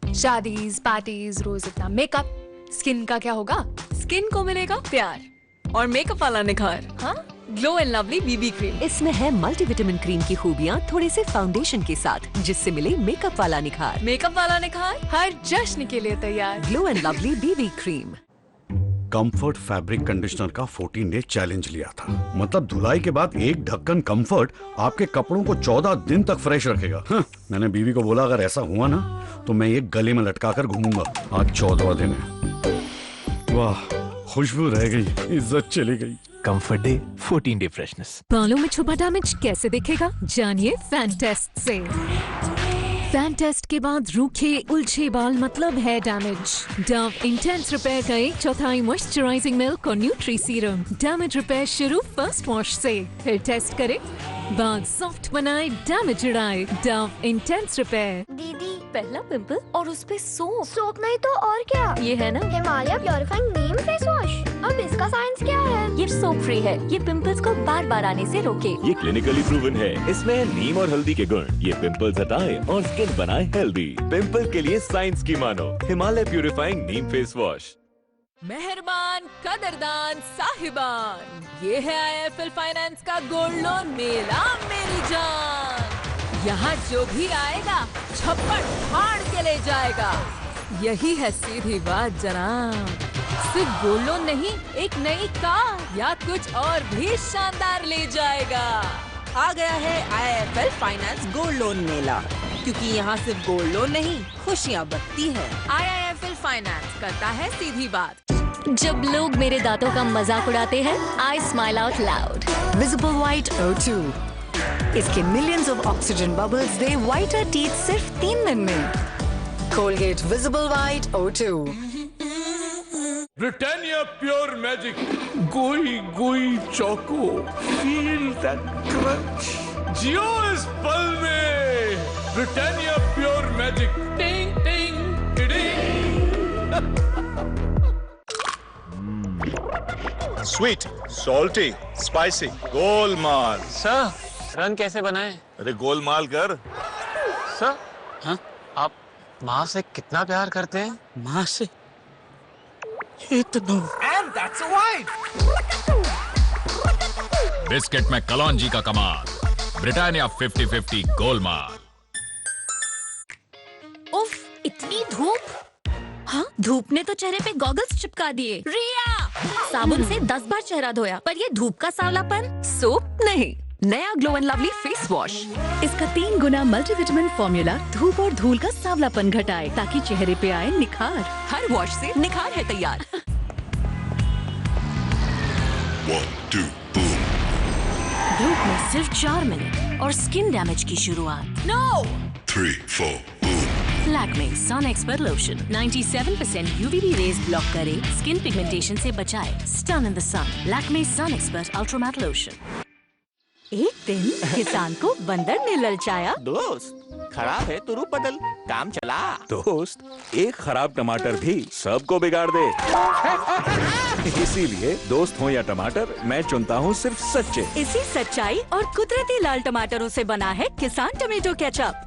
S21: Shaadis parties रोज इतना मेकअप, स्किन का क्या होगा? स्किन को मिलेगा प्यार और मेकअप वाला निखार। हाँ, glow and lovely BB cream.
S18: इसमें है मल्टीविटामिन क्रीम की खूबियाँ थोड़े से फाउंडेशन के साथ, जिससे मिले मेकअप वाला निखार।
S21: मेकअप वाला निखार हर जश्न के लिए तैयार।
S18: Glow and lovely BB cream.
S13: Comfort fabric conditioner का 14 ने चैलेंज लिया था। मतलब धुलाई के बाद एक ढक्कन कंफर्ट आपके कपड़ों को 14 दिन तक फ्रेश रखेगा। मैंने बीवी को बोला अगर ऐसा हुआ ना तो मैं ये गले में लटका कर घूमूंगा। आज 14वां दिन है। वाह, खुशबू रह गई, इज्जत चली गई।
S24: Comfort day 14 day freshness.
S17: बालों में छुपा डैमेज कैसे दिखेगा? जानिए फैंटेस्ट से। सैन टेस्ट के बाद रूखे उलझे बाल मतलब hair damage. Dove intense repair का 1/4 मॉइस्चराइजिंग मिल्क और न्यूट्री सीरम। डैमेज रिपेयर शुरू फर्स्ट वॉश से, फिर टेस्ट करें, बाल सॉफ्ट बनाए, डैमेज उड़ाए। Dove intense repair.
S18: दीदी पहला पिंपल और उस पे सोप नहीं तो और क्या? ये है ना
S9: हिमालय प्योरिफाइंग नीम फेस वॉश। अब इसका साइंस क्या है?
S18: ये सोप फ्री है, ये पिंपल्स को बार बार आने से रोके।
S10: ये क्लिनिकली प्रूवन है, इसमें है नीम और हल्दी के गुण। ये पिंपल्स हटाए और स्किन बनाए हेल्दी। पिंपल के लिए साइंस की मानो, Himalaya purifying neem face wash.
S17: मेहरबान कदरदान साहिबान, ये है IIFL फाइनेंस का गोल्ड लोन मेला मेरी जान। यहाँ जो भी आएगा छप्पड़ फाड़ के ले जाएगा, यही है सीधी बात जनाब। सिर्फ गोल्ड लोन नहीं, एक नई कार या कुछ और भी शानदार ले जाएगा।
S14: आ गया है IIFL फाइनेंस गोल्ड लोन मेला, क्योंकि यहाँ सिर्फ गोल्ड लोन नहीं, खुशियाँ बरती है।
S17: IIFL फाइनेंस करता है सीधी बात।
S18: जब लोग मेरे दांतों का मजाक उड़ाते हैं, I smile out loud.
S7: Visible White O2, इसके millions of oxygen bubbles they whiter teeth सिर्फ 3 दिन में। Colgate Visible White O2।
S8: Britannia pure magic gooey गोई चौको, फील दैट क्रंच। जियो इस पल में, ब्रिटानिया प्योर मैजिक। टिंग टिंग tiding.
S11: Sweet, salty, spicy, Golmaal.
S4: Sir रंग कैसे बनाए?
S11: अरे गोलमाल कर।
S4: सर हाँ? आप माँ से कितना प्यार करते हैं?
S25: माँ से इतना।
S24: And that's a wife. Biscuit में कलौंजी का कमाल, ब्रिटानिया 50-50 गोलमाल।
S18: उफ, इतनी धूप। हाँ, धूप ने तो चेहरे पे गॉगल्स चिपका दिए। रिया साबुन से 10 बार चेहरा धोया, पर ये धूप का सांवलापन।
S7: सोप नहीं, नया glow and lovely face wash. इसका 3 गुना मल्टीविटामिन फॉर्मूला धूप और धूल का सांवलापन घटाए, ताकि चेहरे पे आए निखार। हर वॉश से निखार है तैयार।
S15: 1, 2, boom.
S18: धूप में सिर्फ 4 मिनट और स्किन डैमेज की शुरुआत। No
S15: 3, 4, boom.
S18: Lakme sun expert lotion 97% UVB rays block करे, स्किन पिगमेंटेशन से बचाए। Stun in the sun, Lakme sun expert ultra matte lotion.
S12: एक दिन किसान को बंदर ने ललचाया।
S20: दोस्त खराब है तो रूप बदल, काम चला। दोस्त एक खराब टमाटर भी सबको बिगाड़ दे। इसीलिए दोस्त हो या टमाटर, मैं चुनता हूँ सिर्फ सच्चे।
S12: इसी सच्चाई और कुदरती लाल टमाटरों से बना है किसान टमेटो केचप।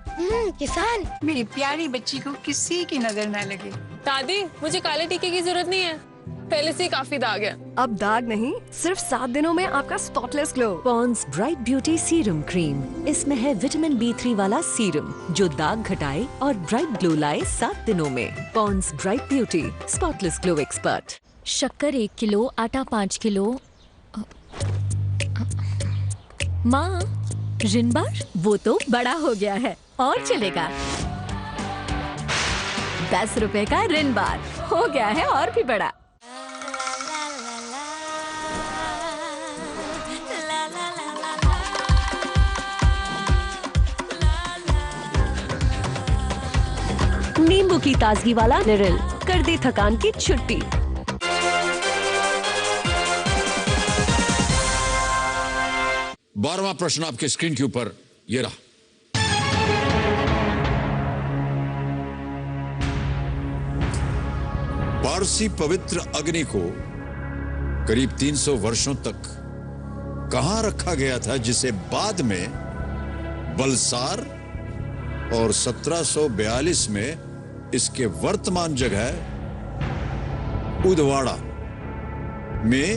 S22: किसान, मेरी प्यारी बच्ची को किसी की नजर न लगे।
S17: दादी मुझे काले टीके की जरूरत नहीं है, पहले से काफी दाग है।
S7: अब दाग नहीं, सिर्फ 7 दिनों में आपका spotless glow.
S18: Pond's bright beauty serum cream, इसमें है विटामिन B3 वाला सीरम जो दाग घटाए और ब्राइट ग्लो लाए 7 दिनों में। Pond's bright beauty spotless glow expert. शक्कर 1 किलो, आटा 5 किलो। माँ, रिन बार
S12: वो तो बड़ा हो गया है और चलेगा। 10 रुपए का रिन बार हो गया है और भी बड़ा। नींबू की ताजगी वाला निरिल कर दे थकान की छुट्टी।
S2: बारहवां प्रश्न आपके स्क्रीन के ऊपर ये रहा। पारसी पवित्र अग्नि को करीब 300 वर्षों तक कहां रखा गया था, जिसे बाद में बलसार और 1742 में इसके वर्तमान जगह उदवाड़ा में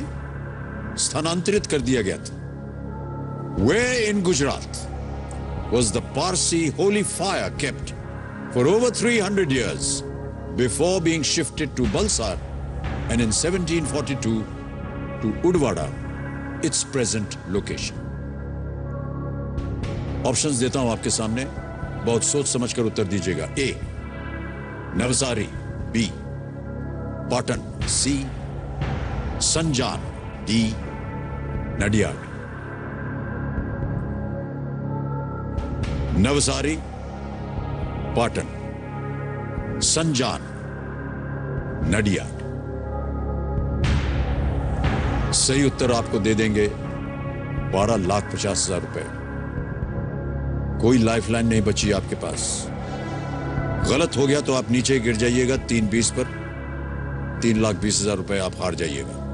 S2: स्थानांतरित कर दिया गया था। Where in Gujarat was the Parsi holy fire kept for over 300 years before being shifted to Balsar and in 1742 to Udwada, its present location? Options देता हूं आपके सामने, बहुत सोच समझकर उत्तर दीजिएगा। ए नवसारी, बी पाटन, सी संजान, डी नडियाड। नवसारी, पाटन, संजान, नडियाड। सही उत्तर आपको दे देंगे 12,50,000 रुपए। कोई लाइफलाइन नहीं बची आपके पास। गलत हो गया तो आप नीचे गिर जाइएगा 320 पर। 3,20,000 रुपए आप हार जाइएगा।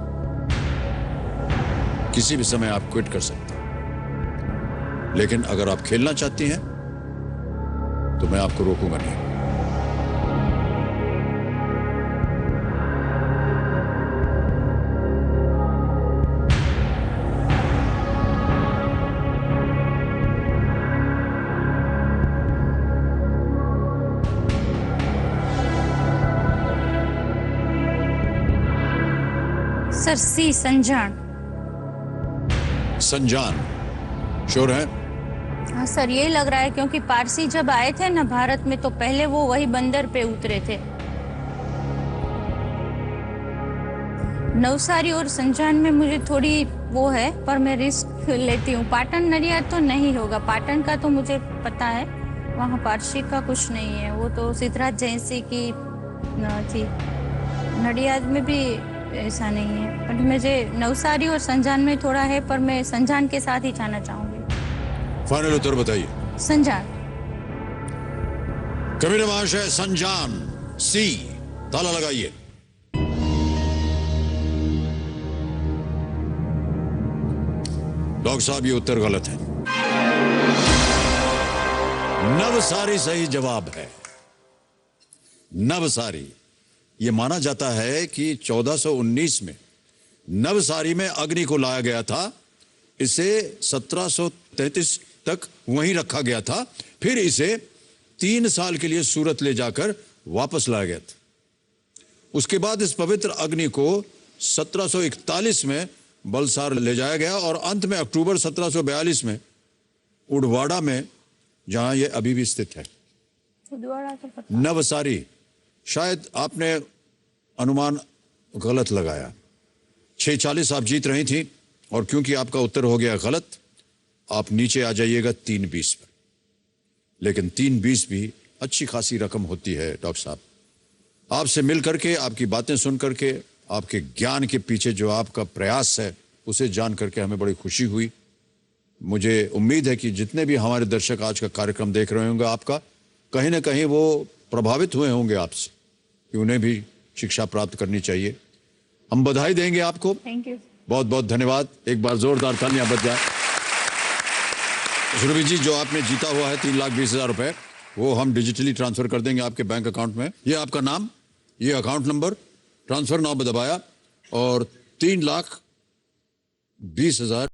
S2: किसी भी समय आप क्विट कर सकते हैं, लेकिन अगर आप खेलना चाहती हैं तो मैं आपको रोकूंगा नहीं।
S1: सर सी, संजान।
S2: संजान श्योर है?
S1: हाँ सर, यही लग रहा है क्योंकि पारसी जब आए थे ना भारत में तो पहले वो वही बंदर पे उतरे थे। नवसारी और संजान में मुझे थोड़ी वो है, पर मैं रिस्क लेती हूँ। पाटन नडियाद तो नहीं होगा। पाटन का तो मुझे पता है, वहाँ पारसी का कुछ नहीं है, वो तो सिद्धराज जयंती की थी। नडियाद में भी ऐसा नहीं है, पर मुझे नवसारी और संजान में थोड़ा है, पर मैं संजान के साथ ही जाना चाहूंगी।
S2: फाइनल उत्तर बताइए।
S1: संजान।
S2: कबीर महाशय, संजान सी। ताला लगाइए। डॉक्टर साहब, ये उत्तर गलत है। नवसारी सही जवाब है। नवसारी। ये माना जाता है कि 1419 में नवसारी में अग्नि को लाया गया था। इसे 1733 तक वहीं रखा गया था। फिर इसे 3 साल के लिए सूरत ले जाकर वापस लाया गया था। उसके बाद इस पवित्र अग्नि को 1741 में बलसार ले जाया गया और अंत में अक्टूबर 1742 में उड़वाड़ा में, जहां यह अभी भी स्थित है। नवसारी। शायद आपने अनुमान गलत लगाया। 640 आप जीत रही थी और क्योंकि आपका उत्तर हो गया गलत, आप नीचे आ जाइएगा 320 पर। लेकिन 320 भी अच्छी खासी रकम होती है डॉक्टर साहब। आपसे मिल करके, आपकी बातें सुन करके, आपके ज्ञान के पीछे जो आपका प्रयास है उसे जान करके हमें बड़ी खुशी हुई। मुझे उम्मीद है कि जितने भी हमारे दर्शक आज का कार्यक्रम देख रहे होंगे, आपका कहीं ना कहीं वो प्रभावित हुए होंगे आपसे कि उन्हें भी शिक्षा प्राप्त करनी चाहिए। हम बधाई देंगे आपको।
S1: Thank you.
S2: बहुत बहुत धन्यवाद। एक बार जोरदार तालियां बज जाए। सुरभि जी, जो आपने जीता हुआ है 3,20,000 रुपए, वो हम डिजिटली ट्रांसफर कर देंगे आपके बैंक अकाउंट में। ये आपका नाम, ये अकाउंट नंबर, ट्रांसफर नाउ दबाया और 3,20,000